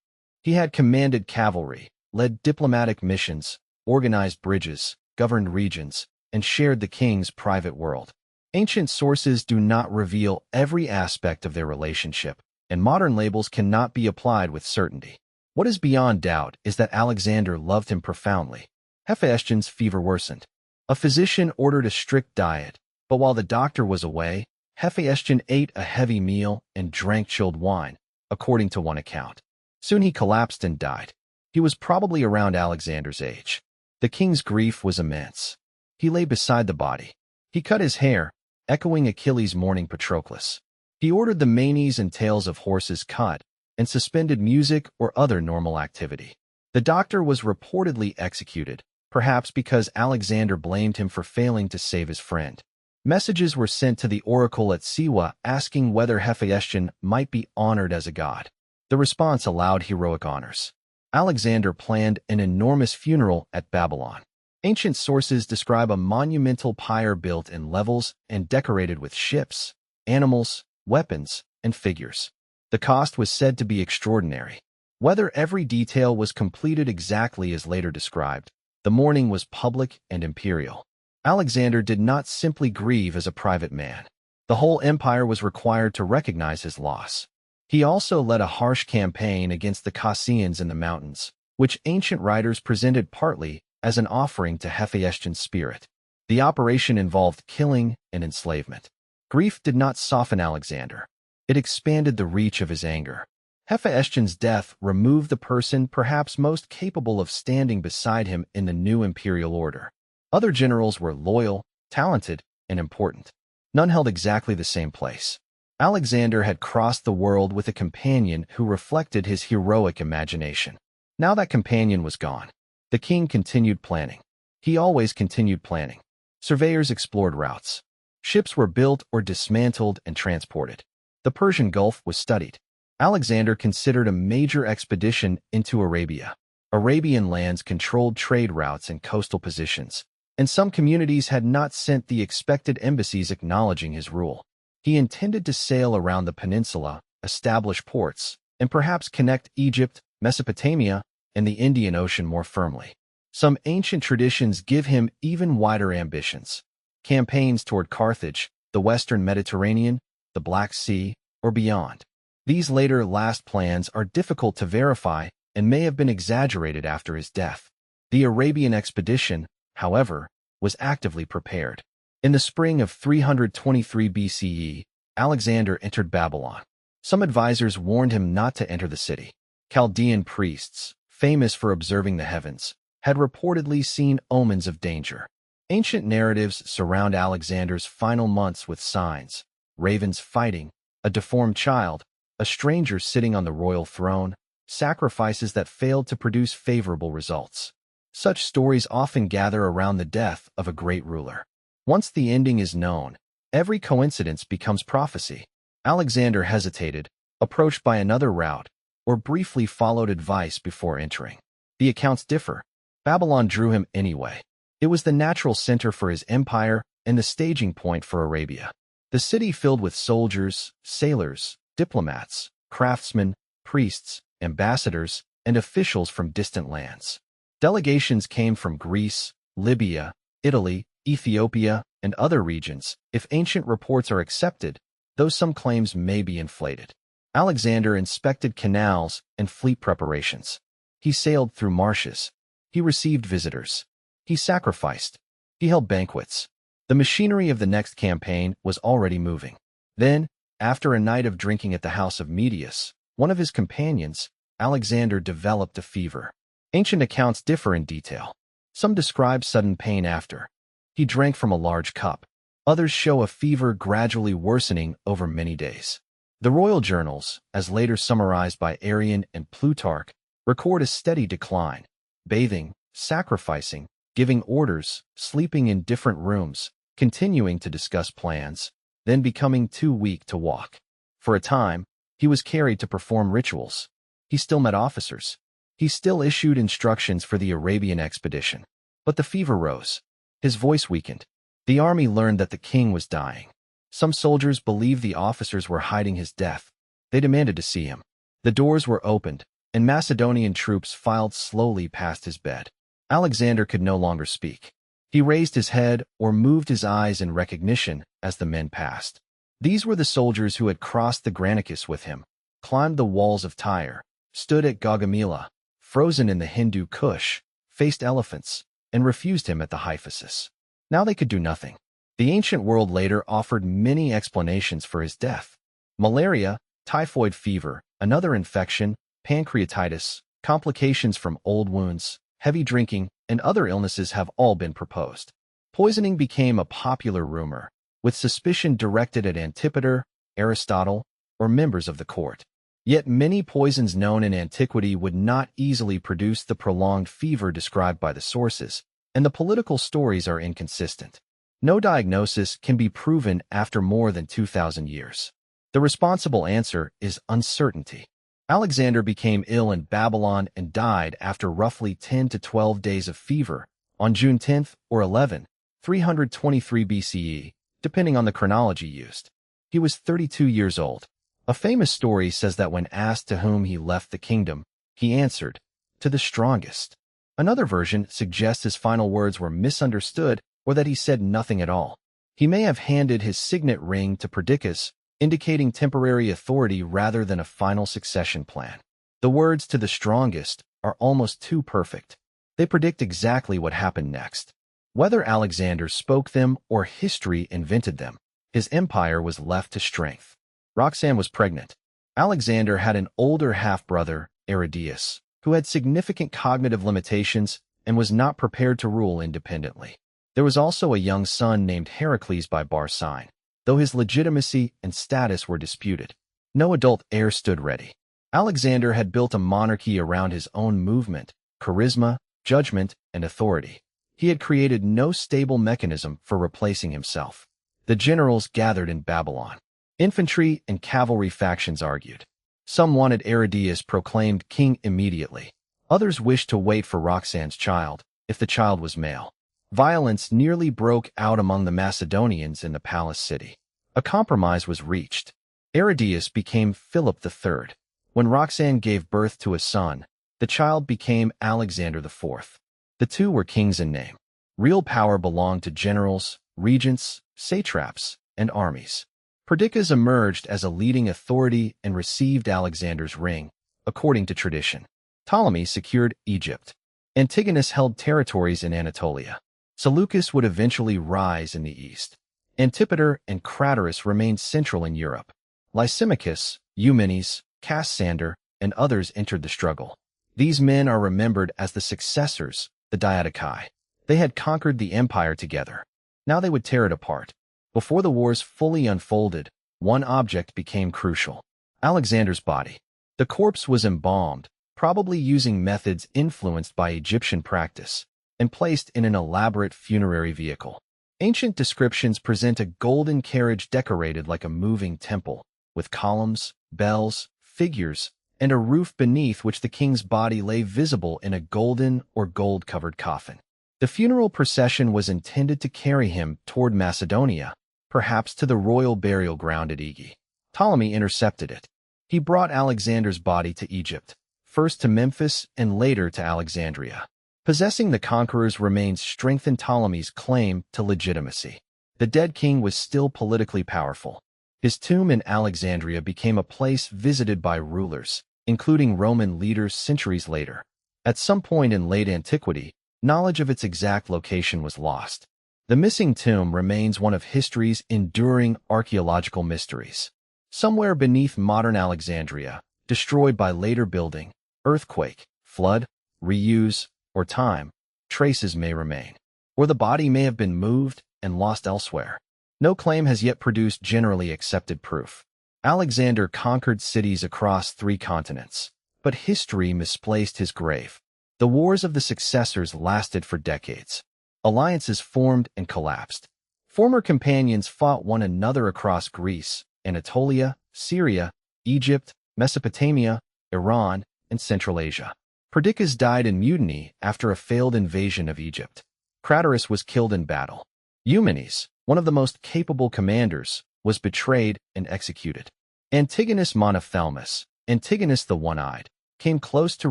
He had commanded cavalry, led diplomatic missions, organized bridges, governed regions, and shared the king's private world. Ancient sources do not reveal every aspect of their relationship, and modern labels cannot be applied with certainty. What is beyond doubt is that Alexander loved him profoundly. Hephaestion's fever worsened. A physician ordered a strict diet, but while the doctor was away, Hephaestion ate a heavy meal and drank chilled wine, according to one account. Soon he collapsed and died. He was probably around Alexander's age. The king's grief was immense. He lay beside the body. He cut his hair, echoing Achilles' mourning Patroclus. He ordered the manes and tails of horses cut and suspended music or other normal activity. The doctor was reportedly executed, perhaps because Alexander blamed him for failing to save his friend. Messages were sent to the oracle at Siwa asking whether Hephaestion might be honored as a god. The response allowed heroic honors. Alexander planned an enormous funeral at Babylon. Ancient sources describe a monumental pyre built in levels and decorated with ships, animals, weapons, and figures. The cost was said to be extraordinary. Whether every detail was completed exactly as later described, the mourning was public and imperial. Alexander did not simply grieve as a private man. The whole empire was required to recognize his loss. He also led a harsh campaign against the Cassians in the mountains, which ancient writers presented partly as an offering to Hephaestion's spirit. The operation involved killing and enslavement. Grief did not soften Alexander. It expanded the reach of his anger. Hephaestion's death removed the person perhaps most capable of standing beside him in the new imperial order. Other generals were loyal, talented, and important. None held exactly the same place. Alexander had crossed the world with a companion who reflected his heroic imagination. Now that companion was gone. The king continued planning. He always continued planning. Surveyors explored routes. Ships were built or dismantled and transported. The Persian Gulf was studied. Alexander considered a major expedition into Arabia. Arabian lands controlled trade routes and coastal positions, and some communities had not sent the expected embassies acknowledging his rule. He intended to sail around the peninsula, establish ports, and perhaps connect Egypt, Mesopotamia, and the Indian Ocean more firmly. Some ancient traditions give him even wider ambitions. Campaigns toward Carthage, the Western Mediterranean, the Black Sea, or beyond. These later last plans are difficult to verify and may have been exaggerated after his death. The Arabian expedition, however, was actively prepared. In the spring of 323 BCE, Alexander entered Babylon. Some advisors warned him not to enter the city. Chaldean priests, famous for observing the heavens, had reportedly seen omens of danger. Ancient narratives surround Alexander's final months with signs: ravens fighting, a deformed child, a stranger sitting on the royal throne, sacrifices that failed to produce favorable results. Such stories often gather around the death of a great ruler. Once the ending is known, every coincidence becomes prophecy. Alexander hesitated, approached by another route, or briefly followed advice before entering. The accounts differ. Babylon drew him anyway. It was the natural center for his empire and the staging point for Arabia. The city filled with soldiers, sailors, diplomats, craftsmen, priests, ambassadors, and officials from distant lands. Delegations came from Greece, Libya, Italy, Ethiopia, and other regions. If ancient reports are accepted, though some claims may be inflated. Alexander inspected canals and fleet preparations. He sailed through marshes. He received visitors. He sacrificed. He held banquets. The machinery of the next campaign was already moving. Then, after a night of drinking at the house of Medius, one of his companions, Alexander developed a fever. Ancient accounts differ in detail. Some describe sudden pain after. He drank from a large cup. Others show a fever gradually worsening over many days. The royal journals, as later summarized by Arrian and Plutarch, record a steady decline. Bathing, sacrificing, giving orders, sleeping in different rooms, continuing to discuss plans, then becoming too weak to walk. For a time, he was carried to perform rituals. He still met officers. He still issued instructions for the Arabian expedition. But the fever rose. His voice weakened. The army learned that the king was dying. Some soldiers believed the officers were hiding his death. They demanded to see him. The doors were opened, and Macedonian troops filed slowly past his bed. Alexander could no longer speak. He raised his head or moved his eyes in recognition as the men passed. These were the soldiers who had crossed the Granicus with him, climbed the walls of Tyre, stood at Gaugamela, frozen in the Hindu Kush, faced elephants, and refused him at the Hyphasis. Now they could do nothing. The ancient world later offered many explanations for his death. Malaria, typhoid fever, another infection, pancreatitis, complications from old wounds, heavy drinking, and other illnesses have all been proposed. Poisoning became a popular rumor, with suspicion directed at Antipater, Aristotle, or members of the court. Yet many poisons known in antiquity would not easily produce the prolonged fever described by the sources, and the political stories are inconsistent. No diagnosis can be proven after more than 2,000 years. The responsible answer is uncertainty. Alexander became ill in Babylon and died after roughly 10 to 12 days of fever on June 10 or 11, 323 BCE, depending on the chronology used. He was 32 years old. A famous story says that when asked to whom he left the kingdom, he answered, "To the strongest." Another version suggests his final words were misunderstood or that he said nothing at all. He may have handed his signet ring to Perdiccas, indicating temporary authority rather than a final succession plan. The words "to the strongest" are almost too perfect. They predict exactly what happened next. Whether Alexander spoke them or history invented them, his empire was left to strength. Roxanne was pregnant. Alexander had an older half-brother, Aristeus, who had significant cognitive limitations and was not prepared to rule independently. There was also a young son named Heracles by Barsine, though his legitimacy and status were disputed. No adult heir stood ready. Alexander had built a monarchy around his own movement, charisma, judgment, and authority. He had created no stable mechanism for replacing himself. The generals gathered in Babylon. Infantry and cavalry factions argued. Some wanted Aristeus proclaimed king immediately. Others wished to wait for Roxanne's child, if the child was male. Violence nearly broke out among the Macedonians in the palace city. A compromise was reached. Aristeus became Philip III. When Roxanne gave birth to a son, the child became Alexander IV. The two were kings in name. Real power belonged to generals, regents, satraps, and armies. Perdiccas emerged as a leading authority and received Alexander's ring, according to tradition. Ptolemy secured Egypt. Antigonus held territories in Anatolia. Seleucus would eventually rise in the east. Antipater and Craterus remained central in Europe. Lysimachus, Eumenes, Cassander, and others entered the struggle. These men are remembered as the successors, the Diadochi. They had conquered the empire together. Now they would tear it apart. Before the wars fully unfolded, one object became crucial: Alexander's body. The corpse was embalmed, probably using methods influenced by Egyptian practice, and placed in an elaborate funerary vehicle. Ancient descriptions present a golden carriage decorated like a moving temple, with columns, bells, figures, and a roof beneath which the king's body lay visible in a golden or gold-covered coffin. The funeral procession was intended to carry him toward Macedonia, perhaps to the royal burial ground at Aegae. Ptolemy intercepted it. He brought Alexander's body to Egypt, first to Memphis and later to Alexandria. Possessing the conqueror's remains strengthened Ptolemy's claim to legitimacy. The dead king was still politically powerful. His tomb in Alexandria became a place visited by rulers, including Roman leaders centuries later. At some point in late antiquity, knowledge of its exact location was lost. The missing tomb remains one of history's enduring archaeological mysteries. Somewhere beneath modern Alexandria, destroyed by later building, earthquake, flood, reuse, or time, traces may remain. Or the body may have been moved and lost elsewhere. No claim has yet produced generally accepted proof. Alexander conquered cities across 3 continents, but history misplaced his grave. The wars of the successors lasted for decades. Alliances formed and collapsed. Former companions fought one another across Greece, Anatolia, Syria, Egypt, Mesopotamia, Iran, and Central Asia. Perdiccas died in mutiny after a failed invasion of Egypt. Craterus was killed in battle. Eumenes, one of the most capable commanders, was betrayed and executed. Antigonus Monophthalmus, Antigonus the One-Eyed, came close to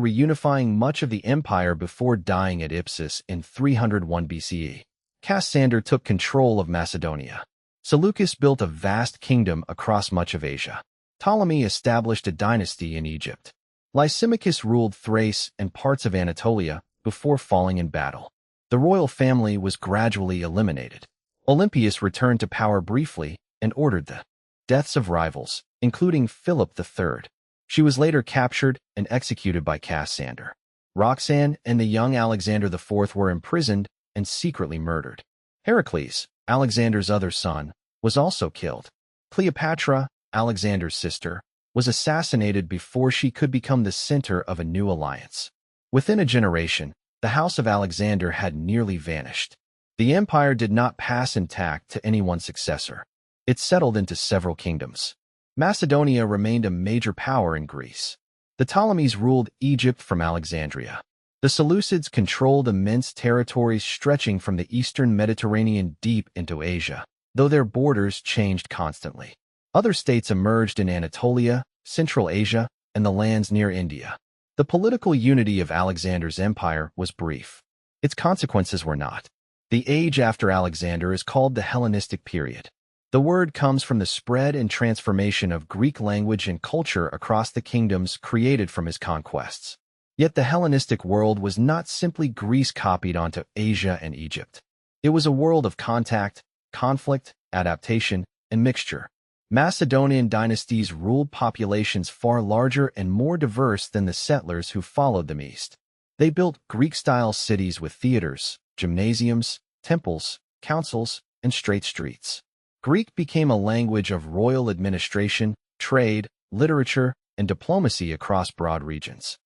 reunifying much of the empire before dying at Ipsus in 301 BCE. Cassander took control of Macedonia. Seleucus built a vast kingdom across much of Asia. Ptolemy established a dynasty in Egypt. Lysimachus ruled Thrace and parts of Anatolia before falling in battle. The royal family was gradually eliminated. Olympias returned to power briefly and ordered the deaths of rivals, including Philip III. She was later captured and executed by Cassander. Roxanne and the young Alexander IV were imprisoned and secretly murdered. Heracles, Alexander's other son, was also killed. Cleopatra, Alexander's sister, was assassinated before she could become the center of a new alliance. Within a generation, the house of Alexander had nearly vanished. The empire did not pass intact to any one successor. It settled into several kingdoms. Macedonia remained a major power in Greece. The Ptolemies ruled Egypt from Alexandria. The Seleucids controlled immense territories stretching from the eastern Mediterranean deep into Asia, though their borders changed constantly. Other states emerged in Anatolia, Central Asia, and the lands near India. The political unity of Alexander's empire was brief. Its consequences were not. The age after Alexander is called the Hellenistic period. The word comes from the spread and transformation of Greek language and culture across the kingdoms created from his conquests. Yet the Hellenistic world was not simply Greece copied onto Asia and Egypt. It was a world of contact, conflict, adaptation, and mixture. Macedonian dynasties ruled populations far larger and more diverse than the settlers who followed them east. They built Greek-style cities with theaters, gymnasiums, temples, councils, and straight streets. Greek became a language of royal administration, trade, literature, and diplomacy across broad regions.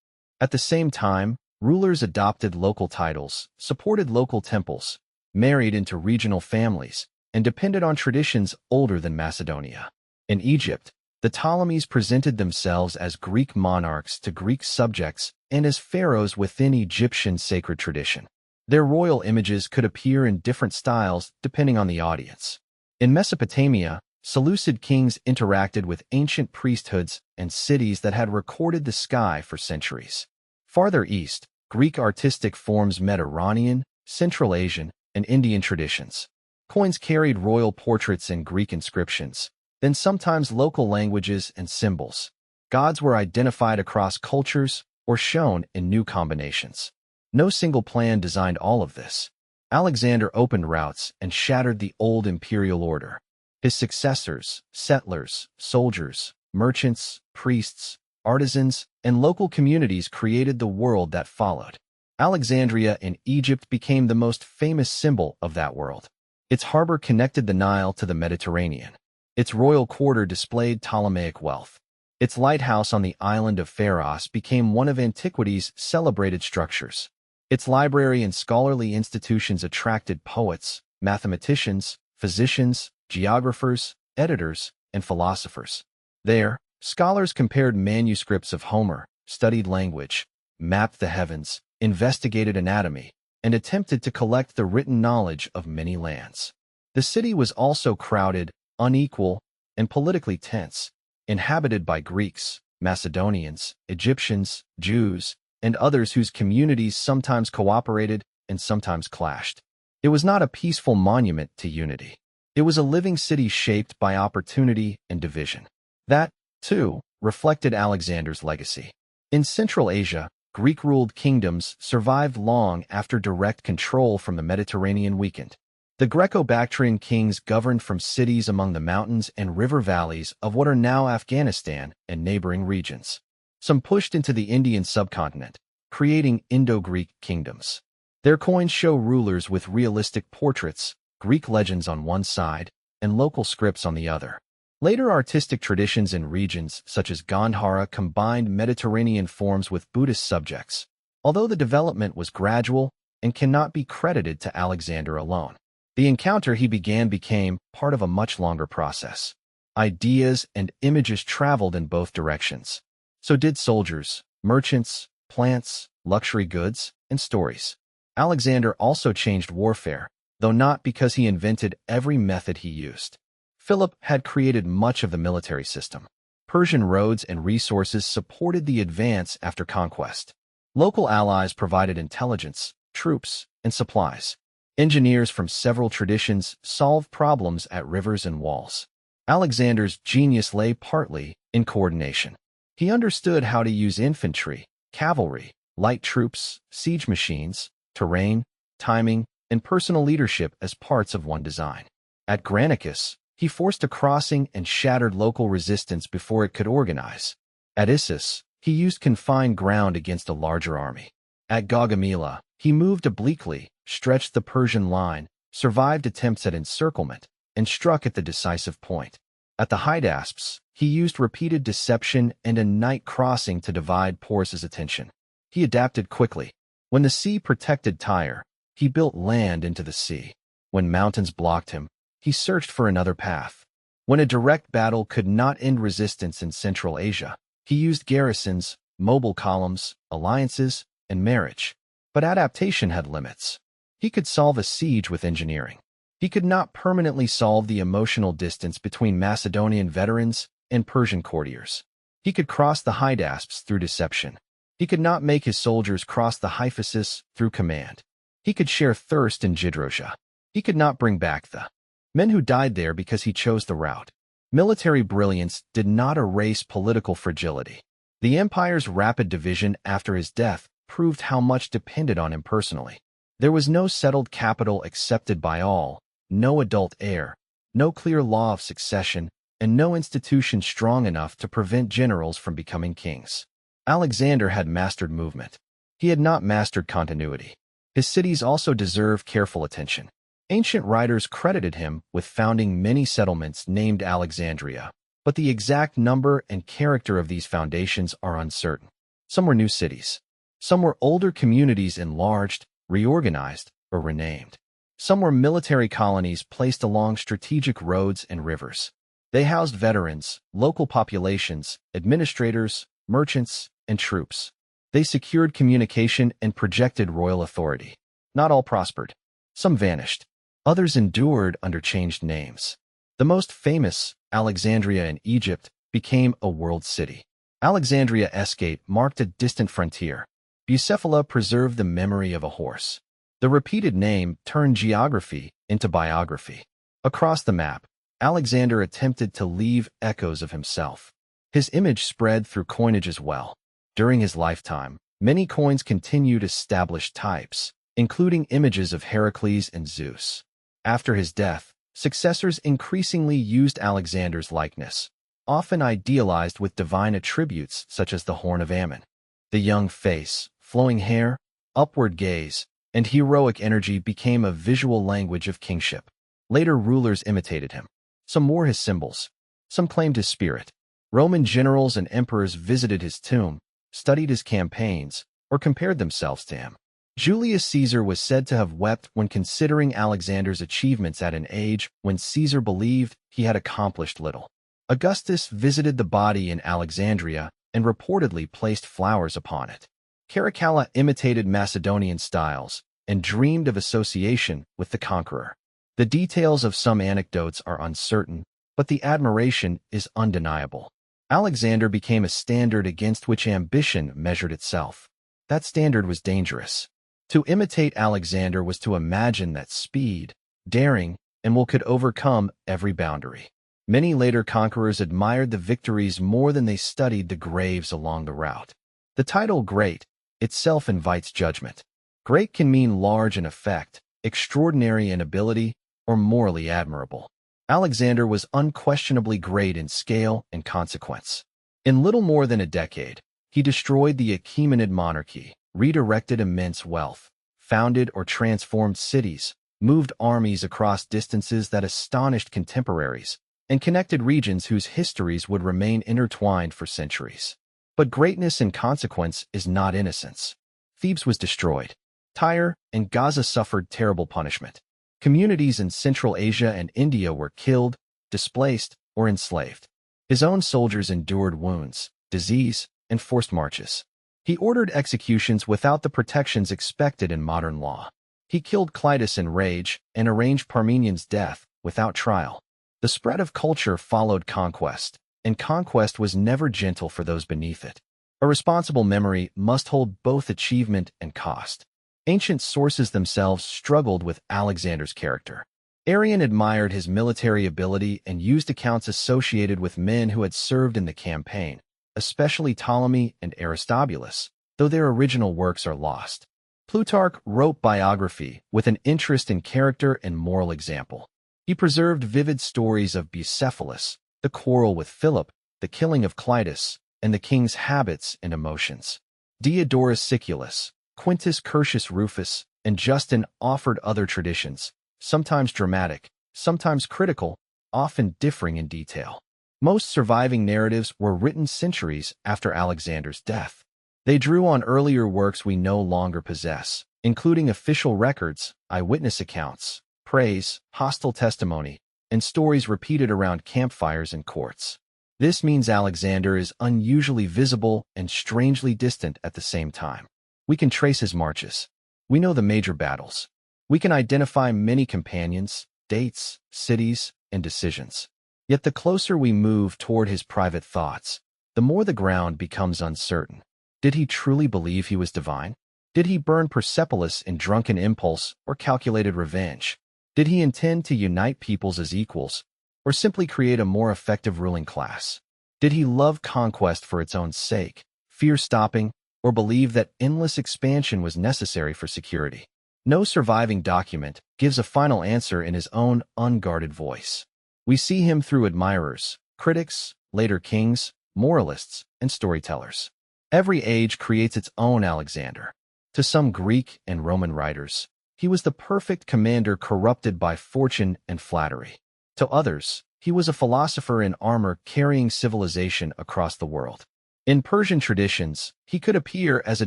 At the same time, rulers adopted local titles, supported local temples, married into regional families, and depended on traditions older than Macedonia. In Egypt, the Ptolemies presented themselves as Greek monarchs to Greek subjects and as pharaohs within Egyptian sacred tradition. Their royal images could appear in different styles depending on the audience. In Mesopotamia, Seleucid kings interacted with ancient priesthoods and cities that had recorded the sky for centuries. Farther east, Greek artistic forms met Iranian, Central Asian, and Indian traditions. Coins carried royal portraits and Greek inscriptions, then sometimes local languages and symbols. Gods were identified across cultures or shown in new combinations. No single plan designed all of this. Alexander opened routes and shattered the old imperial order. His successors, settlers, soldiers, merchants, priests, artisans, and local communities created the world that followed. Alexandria in Egypt became the most famous symbol of that world. Its harbor connected the Nile to the Mediterranean. Its royal quarter displayed Ptolemaic wealth. Its lighthouse on the island of Pharos became one of antiquity's celebrated structures. Its library and scholarly institutions attracted poets, mathematicians, physicians, geographers, editors, and philosophers. There, scholars compared manuscripts of Homer, studied language, mapped the heavens, investigated anatomy, and attempted to collect the written knowledge of many lands. The city was also crowded, unequal, and politically tense, inhabited by Greeks, Macedonians, Egyptians, Jews, and others whose communities sometimes cooperated and sometimes clashed. It was not a peaceful monument to unity. It was a living city shaped by opportunity and division. That, too, reflected Alexander's legacy. In Central Asia, Greek-ruled kingdoms survived long after direct control from the Mediterranean weakened. The Greco-Bactrian kings governed from cities among the mountains and river valleys of what are now Afghanistan and neighboring regions. Some pushed into the Indian subcontinent, creating Indo-Greek kingdoms. Their coins show rulers with realistic portraits, Greek legends on one side, and local scripts on the other. Later artistic traditions in regions such as Gandhara combined Mediterranean forms with Buddhist subjects, although the development was gradual and cannot be credited to Alexander alone. The encounter he began became part of a much longer process. Ideas and images traveled in both directions. So did soldiers, merchants, plants, luxury goods, and stories. Alexander also changed warfare, though not because he invented every method he used. Philip had created much of the military system. Persian roads and resources supported the advance after conquest. Local allies provided intelligence, troops, and supplies. Engineers from several traditions solved problems at rivers and walls. Alexander's genius lay partly in coordination. He understood how to use infantry, cavalry, light troops, siege machines, terrain, timing, and personal leadership as parts of one design. At Granicus, he forced a crossing and shattered local resistance before it could organize. At Issus, he used confined ground against a larger army. At Gaugamela, he moved obliquely, stretched the Persian line, survived attempts at encirclement, and struck at the decisive point. At the Hydaspes, he used repeated deception and a night crossing to divide Porus's attention. He adapted quickly. When the sea protected Tyre, he built land into the sea. When mountains blocked him, he searched for another path. When a direct battle could not end resistance in Central Asia, he used garrisons, mobile columns, alliances, and marriage. But adaptation had limits. He could solve a siege with engineering. He could not permanently solve the emotional distance between Macedonian veterans and Persian courtiers. He could cross the Hydaspes through deception. He could not make his soldiers cross the Hyphasis through command. He could share thirst in Gidrosia. He could not bring back the men who died there because he chose the route. Military brilliance did not erase political fragility. The empire's rapid division after his death proved how much depended on him personally. There was no settled capital accepted by all, no adult heir, no clear law of succession, and no institution strong enough to prevent generals from becoming kings. Alexander had mastered movement. He had not mastered continuity. His cities also deserve careful attention. Ancient writers credited him with founding many settlements named Alexandria, but the exact number and character of these foundations are uncertain. Some were new cities. Some were older communities enlarged, reorganized, or renamed. Some were military colonies placed along strategic roads and rivers. They housed veterans, local populations, administrators, merchants, and troops. They secured communication and projected royal authority. Not all prospered. Some vanished. Others endured under changed names. The most famous, Alexandria in Egypt, became a world city. Alexandria escape marked a distant frontier. Bucephala preserved the memory of a horse. The repeated name turned geography into biography. Across the map, Alexander attempted to leave echoes of himself. His image spread through coinage as well. During his lifetime, many coins continued established types, including images of Heracles and Zeus. After his death, successors increasingly used Alexander's likeness, often idealized with divine attributes such as the Horn of Ammon. The young face, flowing hair, upward gaze, and heroic energy became a visual language of kingship. Later rulers imitated him. Some wore his symbols. Some claimed his spirit. Roman generals and emperors visited his tomb, studied his campaigns, or compared themselves to him. Julius Caesar was said to have wept when considering Alexander's achievements at an age when Caesar believed he had accomplished little. Augustus visited the body in Alexandria and reportedly placed flowers upon it. Caracalla imitated Macedonian styles and dreamed of association with the conqueror. The details of some anecdotes are uncertain, but the admiration is undeniable. Alexander became a standard against which ambition measured itself. That standard was dangerous. To imitate Alexander was to imagine that speed, daring, and will could overcome every boundary. Many later conquerors admired the victories more than they studied the graves along the route. The title great itself invites judgment. Great can mean large in effect, extraordinary in ability, or morally admirable. Alexander was unquestionably great in scale and consequence. In little more than a decade, he destroyed the Achaemenid monarchy, redirected immense wealth, founded or transformed cities, moved armies across distances that astonished contemporaries, and connected regions whose histories would remain intertwined for centuries. But greatness in consequence is not innocence. Thebes was destroyed. Tyre and Gaza suffered terrible punishment. Communities in Central Asia and India were killed, displaced, or enslaved. His own soldiers endured wounds, disease, and forced marches. He ordered executions without the protections expected in modern law. He killed Clitus in rage and arranged Parmenian's death without trial. The spread of culture followed conquest, and conquest was never gentle for those beneath it. A responsible memory must hold both achievement and cost. Ancient sources themselves struggled with Alexander's character. Arrian admired his military ability and used accounts associated with men who had served in the campaign, especially Ptolemy and Aristobulus, though their original works are lost. Plutarch wrote biography with an interest in character and moral example. He preserved vivid stories of Bucephalus, the quarrel with Philip, the killing of Clitus, and the king's habits and emotions. Diodorus Siculus, Quintus Curtius Rufus, and Justin offered other traditions, sometimes dramatic, sometimes critical, often differing in detail. Most surviving narratives were written centuries after Alexander's death. They drew on earlier works we no longer possess, including official records, eyewitness accounts, praise, hostile testimony, and stories repeated around campfires and courts. This means Alexander is unusually visible and strangely distant at the same time. We can trace his marches. We know the major battles. We can identify many companions, dates, cities, and decisions. Yet the closer we move toward his private thoughts, the more the ground becomes uncertain. Did he truly believe he was divine? Did he burn Persepolis in drunken impulse or calculated revenge? Did he intend to unite peoples as equals, or simply create a more effective ruling class? Did he love conquest for its own sake, fear stopping, or believe that endless expansion was necessary for security? No surviving document gives a final answer in his own unguarded voice. We see him through admirers, critics, later kings, moralists, and storytellers. Every age creates its own Alexander. To some Greek and Roman writers, he was the perfect commander corrupted by fortune and flattery. To others, he was a philosopher in armor carrying civilization across the world. In Persian traditions, he could appear as a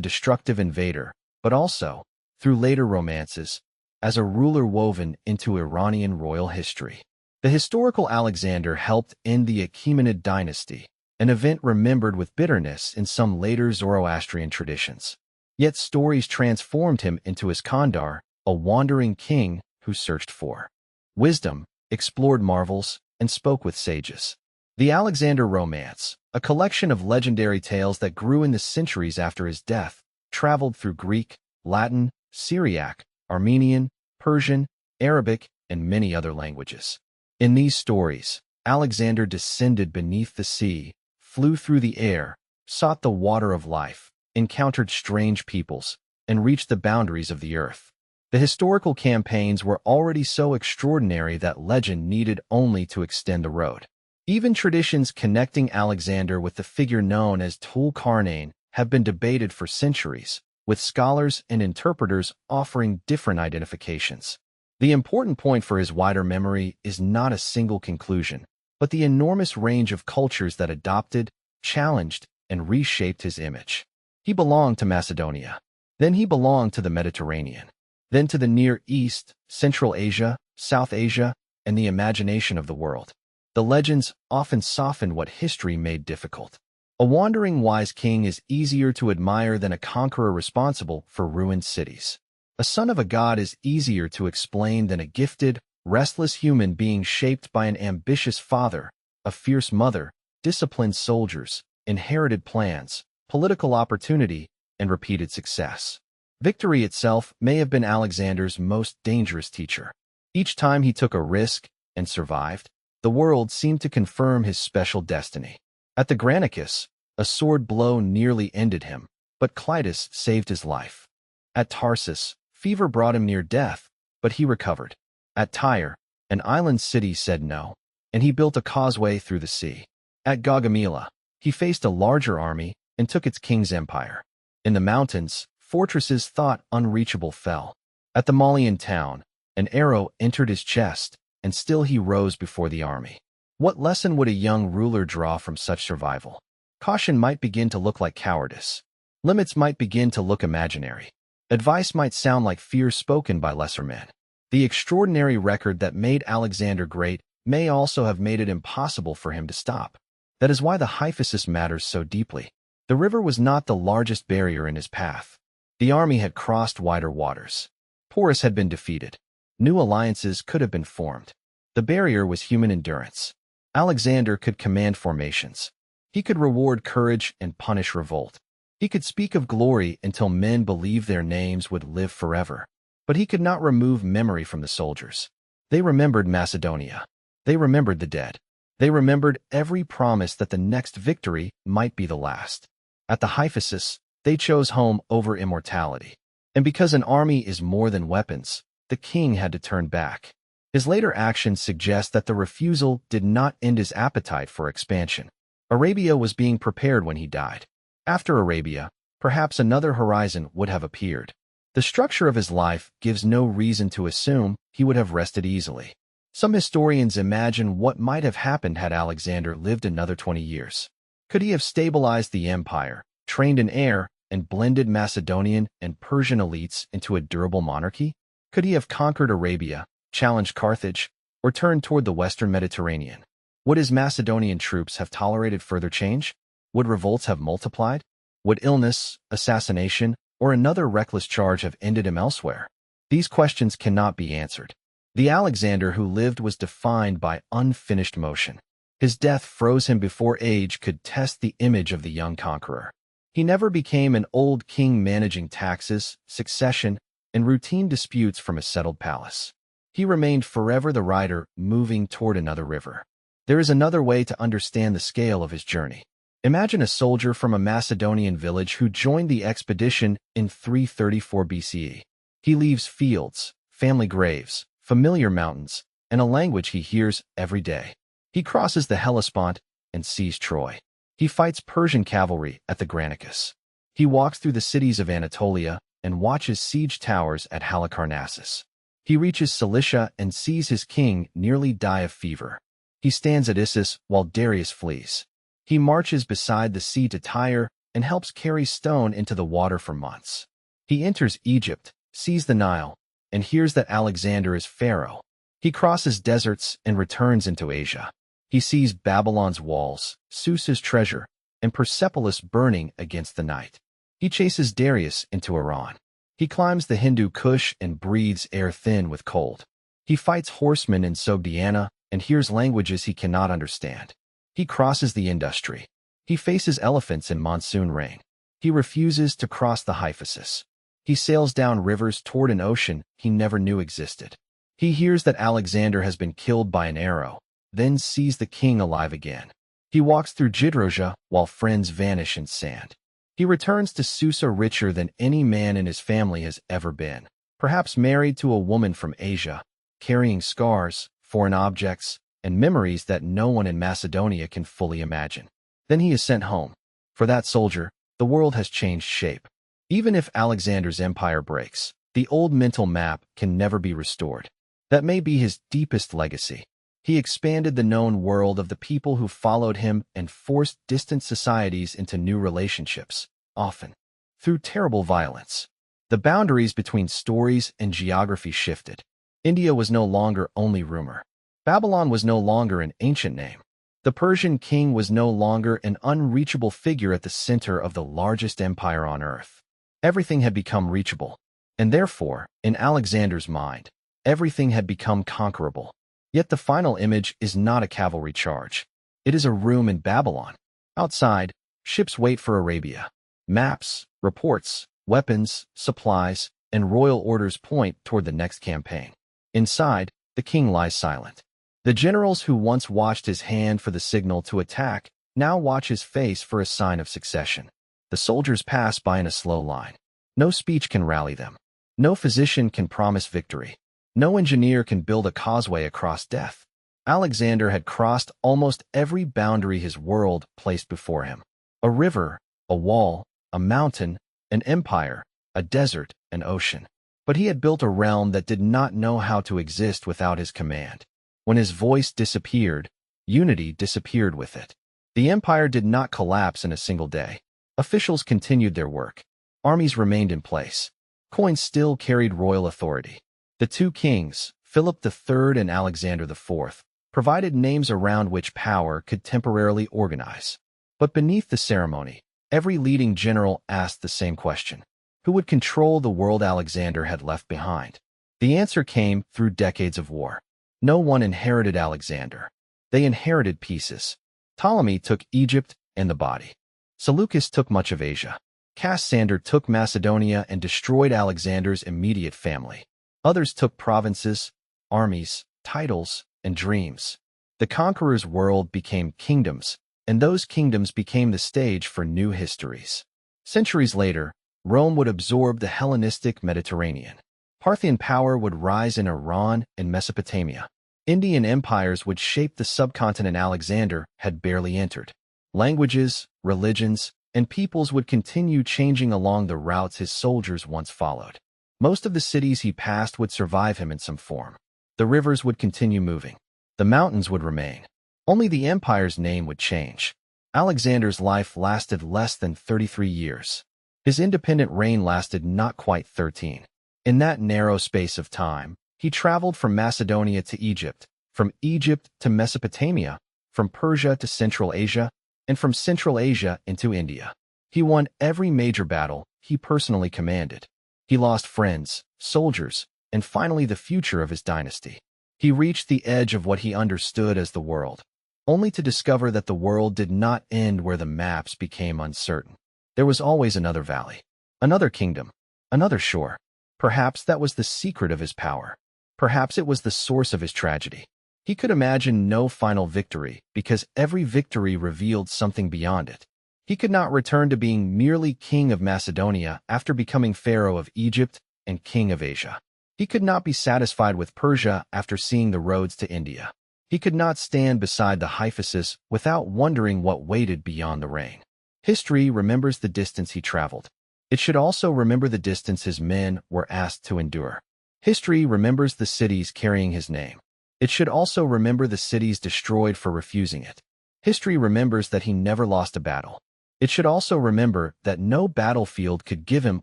destructive invader, but also, through later romances, as a ruler woven into Iranian royal history. The historical Alexander helped end the Achaemenid dynasty, an event remembered with bitterness in some later Zoroastrian traditions. Yet stories transformed him into Iskandar, a wandering king who searched for wisdom, explored marvels, and spoke with sages. The Alexander Romance, a collection of legendary tales that grew in the centuries after his death, traveled through Greek, Latin, Syriac, Armenian, Persian, Arabic, and many other languages. In these stories, Alexander descended beneath the sea, flew through the air, sought the water of life, encountered strange peoples, and reached the boundaries of the earth. The historical campaigns were already so extraordinary that legend needed only to extend the road. Even traditions connecting Alexander with the figure known as Tul-Karnain have been debated for centuries, with scholars and interpreters offering different identifications. The important point for his wider memory is not a single conclusion, but the enormous range of cultures that adopted, challenged, and reshaped his image. He belonged to Macedonia. Then he belonged to the Mediterranean. Then to the Near East, Central Asia, South Asia, and the imagination of the world. The legends often softened what history made difficult. A wandering wise king is easier to admire than a conqueror responsible for ruined cities. A son of a god is easier to explain than a gifted, restless human being shaped by an ambitious father, a fierce mother, disciplined soldiers, inherited plans, political opportunity, and repeated success. Victory itself may have been Alexander's most dangerous teacher. Each time he took a risk and survived, the world seemed to confirm his special destiny. At the Granicus, a sword blow nearly ended him, but Clitus saved his life. At Tarsus, fever brought him near death, but he recovered. At Tyre, an island city said no, and he built a causeway through the sea. At Gaugamela, he faced a larger army and took its king's empire. In the mountains, fortresses thought unreachable fell. At the Malian town, an arrow entered his chest, and still he rose before the army. What lesson would a young ruler draw from such survival? Caution might begin to look like cowardice. Limits might begin to look imaginary. Advice might sound like fear spoken by lesser men. The extraordinary record that made Alexander great may also have made it impossible for him to stop. That is why the hyphasis matters so deeply. The river was not the largest barrier in his path. The army had crossed wider waters. Porus had been defeated. New alliances could have been formed. The barrier was human endurance. Alexander could command formations. He could reward courage and punish revolt. He could speak of glory until men believed their names would live forever. But he could not remove memory from the soldiers. They remembered Macedonia. They remembered the dead. They remembered every promise that the next victory might be the last. At the hyphasis, they chose home over immortality. And because an army is more than weapons, the king had to turn back. His later actions suggest that the refusal did not end his appetite for expansion. Arabia was being prepared when he died. After Arabia, perhaps another horizon would have appeared. The structure of his life gives no reason to assume he would have rested easily. Some historians imagine what might have happened had Alexander lived another 20 years. Could he have stabilized the empire, trained an heir, and blended Macedonian and Persian elites into a durable monarchy? Could he have conquered Arabia, challenged Carthage, or turned toward the western Mediterranean? Would his Macedonian troops have tolerated further change? Would revolts have multiplied? Would illness, assassination, or another reckless charge have ended him elsewhere? These questions cannot be answered. The Alexander who lived was defined by unfinished motion. His death froze him before age could test the image of the young conqueror. He never became an old king managing taxes, succession, and routine disputes from a settled palace. He remained forever the rider moving toward another river. There is another way to understand the scale of his journey. Imagine a soldier from a Macedonian village who joined the expedition in 334 BCE. He leaves fields, family graves, familiar mountains, and a language he hears every day. He crosses the Hellespont and sees Troy. He fights Persian cavalry at the Granicus. He walks through the cities of Anatolia and watches siege towers at Halicarnassus. He reaches Cilicia and sees his king nearly die of fever. He stands at Issus while Darius flees. He marches beside the sea to Tyre and helps carry stone into the water for months. He enters Egypt, sees the Nile, and hears that Alexander is pharaoh. He crosses deserts and returns into Asia. He sees Babylon's walls, Susa's treasure, and Persepolis burning against the night. He chases Darius into Iran. He climbs the Hindu Kush and breathes air thin with cold. He fights horsemen in Sogdiana and hears languages he cannot understand. He crosses the Industry. He faces elephants in monsoon rain. He refuses to cross the Hyphasis. He sails down rivers toward an ocean he never knew existed. He hears that Alexander has been killed by an arrow, then sees the king alive again. He walks through Gidroja while friends vanish in sand. He returns to Susa richer than any man in his family has ever been, perhaps married to a woman from Asia, carrying scars, foreign objects, and memories that no one in Macedonia can fully imagine. Then he is sent home. For that soldier, the world has changed shape. Even if Alexander's empire breaks, the old mental map can never be restored. That may be his deepest legacy. He expanded the known world of the people who followed him and forced distant societies into new relationships, often through terrible violence. The boundaries between stories and geography shifted. India was no longer only rumor. Babylon was no longer an ancient name. The Persian king was no longer an unreachable figure at the center of the largest empire on earth. Everything had become reachable, and therefore, in Alexander's mind, everything had become conquerable. Yet the final image is not a cavalry charge. It is a room in Babylon. Outside, ships wait for Arabia. Maps, reports, weapons, supplies, and royal orders point toward the next campaign. Inside, the king lies silent. The generals who once watched his hand for the signal to attack now watch his face for a sign of succession. The soldiers pass by in a slow line. No speech can rally them. No physician can promise victory. No engineer can build a causeway across death. Alexander had crossed almost every boundary his world placed before him. A river, a wall, a mountain, an empire, a desert, an ocean. But he had built a realm that did not know how to exist without his command. When his voice disappeared, unity disappeared with it. The empire did not collapse in a single day. Officials continued their work. Armies remained in place. Coins still carried royal authority. The two kings, Philip III and Alexander IV, provided names around which power could temporarily organize. But beneath the ceremony, every leading general asked the same question. Who would control the world Alexander had left behind? The answer came through decades of war. No one inherited Alexander. They inherited pieces. Ptolemy took Egypt and the body. Seleucus took much of Asia. Cassander took Macedonia and destroyed Alexander's immediate family. Others took provinces, armies, titles, and dreams. The conqueror's world became kingdoms, and those kingdoms became the stage for new histories. Centuries later, Rome would absorb the Hellenistic Mediterranean. Parthian power would rise in Iran and Mesopotamia. Indian empires would shape the subcontinent Alexander had barely entered. Languages, religions, and peoples would continue changing along the routes his soldiers once followed. Most of the cities he passed would survive him in some form. The rivers would continue moving. The mountains would remain. Only the empire's name would change. Alexander's life lasted less than 33 years. His independent reign lasted not quite 13. In that narrow space of time, he traveled from Macedonia to Egypt, from Egypt to Mesopotamia, from Persia to Central Asia, and from Central Asia into India. He won every major battle he personally commanded. He lost friends, soldiers, and finally the future of his dynasty. He reached the edge of what he understood as the world, only to discover that the world did not end where the maps became uncertain. There was always another valley, another kingdom, another shore. Perhaps that was the secret of his power. Perhaps it was the source of his tragedy. He could imagine no final victory because every victory revealed something beyond it. He could not return to being merely king of Macedonia after becoming pharaoh of Egypt and king of Asia. He could not be satisfied with Persia after seeing the roads to India. He could not stand beside the Hyphasis without wondering what waited beyond the rain. History remembers the distance he traveled. It should also remember the distance his men were asked to endure. History remembers the cities carrying his name. It should also remember the cities destroyed for refusing it. History remembers that he never lost a battle. It should also remember that no battlefield could give him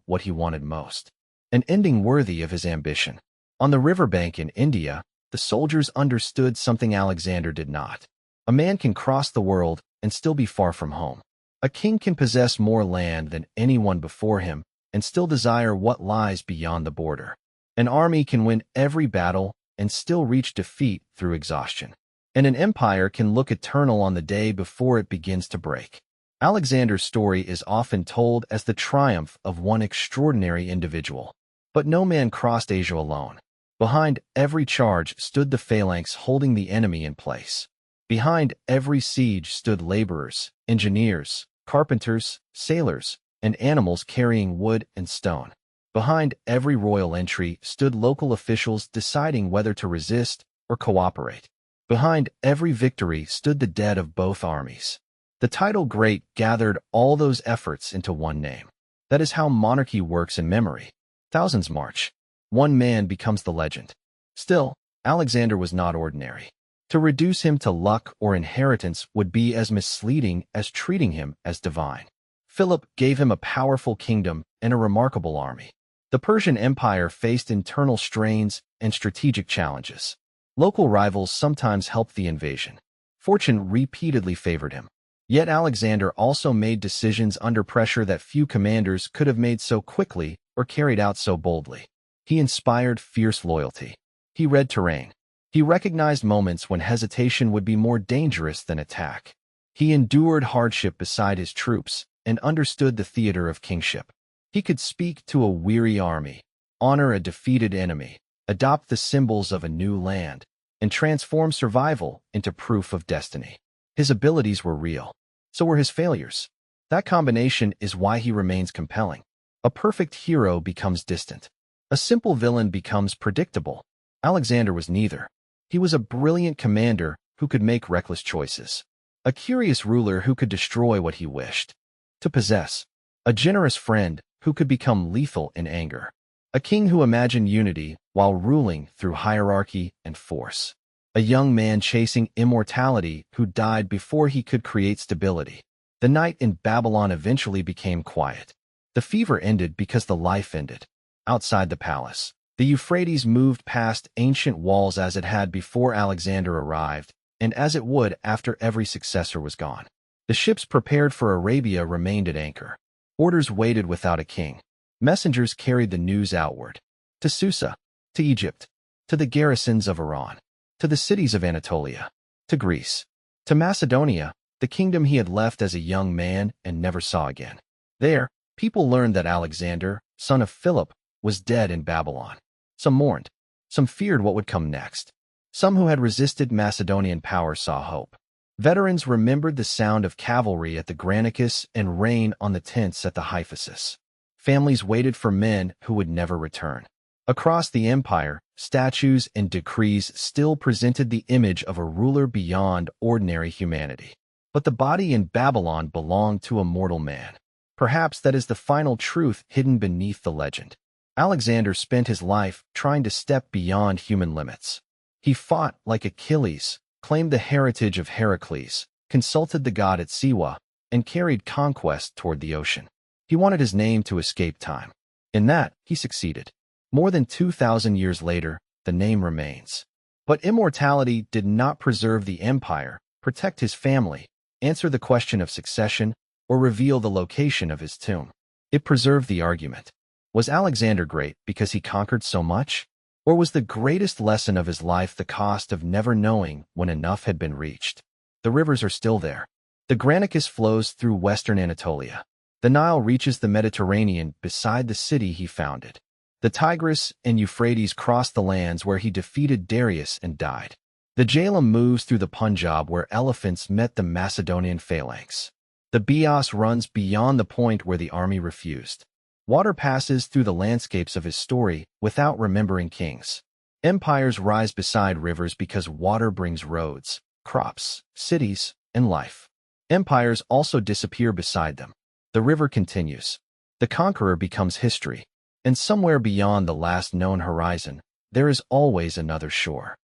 what he wanted most, an ending worthy of his ambition. On the riverbank in India, the soldiers understood something Alexander did not. A man can cross the world and still be far from home. A king can possess more land than anyone before him and still desire what lies beyond the border. An army can win every battle and still reach defeat through exhaustion. And an empire can look eternal on the day before it begins to break. Alexander's story is often told as the triumph of one extraordinary individual. But no man crossed Asia alone. Behind every charge stood the phalanx holding the enemy in place. Behind every siege stood laborers, engineers, carpenters, sailors, and animals carrying wood and stone. Behind every royal entry stood local officials deciding whether to resist or cooperate. Behind every victory stood the dead of both armies. The title Great gathered all those efforts into one name. That is how monarchy works in memory. Thousands march. One man becomes the legend. Still, Alexander was not ordinary. To reduce him to luck or inheritance would be as misleading as treating him as divine. Philip gave him a powerful kingdom and a remarkable army. The Persian Empire faced internal strains and strategic challenges. Local rivals sometimes helped the invasion. Fortune repeatedly favored him. Yet Alexander also made decisions under pressure that few commanders could have made so quickly or carried out so boldly. He inspired fierce loyalty. He read terrain. He recognized moments when hesitation would be more dangerous than attack. He endured hardship beside his troops and understood the theater of kingship. He could speak to a weary army, honor a defeated enemy, adopt the symbols of a new land, and transform survival into proof of destiny. His abilities were real. So were his failures. That combination is why he remains compelling. A perfect hero becomes distant. A simple villain becomes predictable. Alexander was neither. He was a brilliant commander who could make reckless choices. A curious ruler who could destroy what he wished to possess. A generous friend who could become lethal in anger. A king who imagined unity while ruling through hierarchy and force. A young man chasing immortality who died before he could create stability. The night in Babylon eventually became quiet. The fever ended because the life ended. Outside the palace, the Euphrates moved past ancient walls as it had before Alexander arrived, and as it would after every successor was gone. The ships prepared for Arabia remained at anchor. Orders waited without a king. Messengers carried the news outward. To Susa, to Egypt, to the garrisons of Iran, to the cities of Anatolia, to Greece, to Macedonia, the kingdom he had left as a young man and never saw again. There, people learned that Alexander, son of Philip, was dead in Babylon. Some mourned. Some feared what would come next. Some who had resisted Macedonian power saw hope. Veterans remembered the sound of cavalry at the Granicus and rain on the tents at the Hyphasis. Families waited for men who would never return. Across the empire, statues and decrees still presented the image of a ruler beyond ordinary humanity. But the body in Babylon belonged to a mortal man. Perhaps that is the final truth hidden beneath the legend. Alexander spent his life trying to step beyond human limits. He fought like Achilles, claimed the heritage of Heracles, consulted the god at Siwa, and carried conquest toward the ocean. He wanted his name to escape time. In that, he succeeded. More than 2,000 years later, the name remains. But immortality did not preserve the empire, protect his family, answer the question of succession, or reveal the location of his tomb. It preserved the argument. Was Alexander great because he conquered so much? Or was the greatest lesson of his life the cost of never knowing when enough had been reached? The rivers are still there. The Granicus flows through western Anatolia. The Nile reaches the Mediterranean beside the city he founded. The Tigris and Euphrates cross the lands where he defeated Darius and died. The Jhelum moves through the Punjab where elephants met the Macedonian phalanx. The Bias runs beyond the point where the army refused. Water passes through the landscapes of his story without remembering kings. Empires rise beside rivers because water brings roads, crops, cities, and life. Empires also disappear beside them. The river continues. The conqueror becomes history. And somewhere beyond the last known horizon, there is always another shore.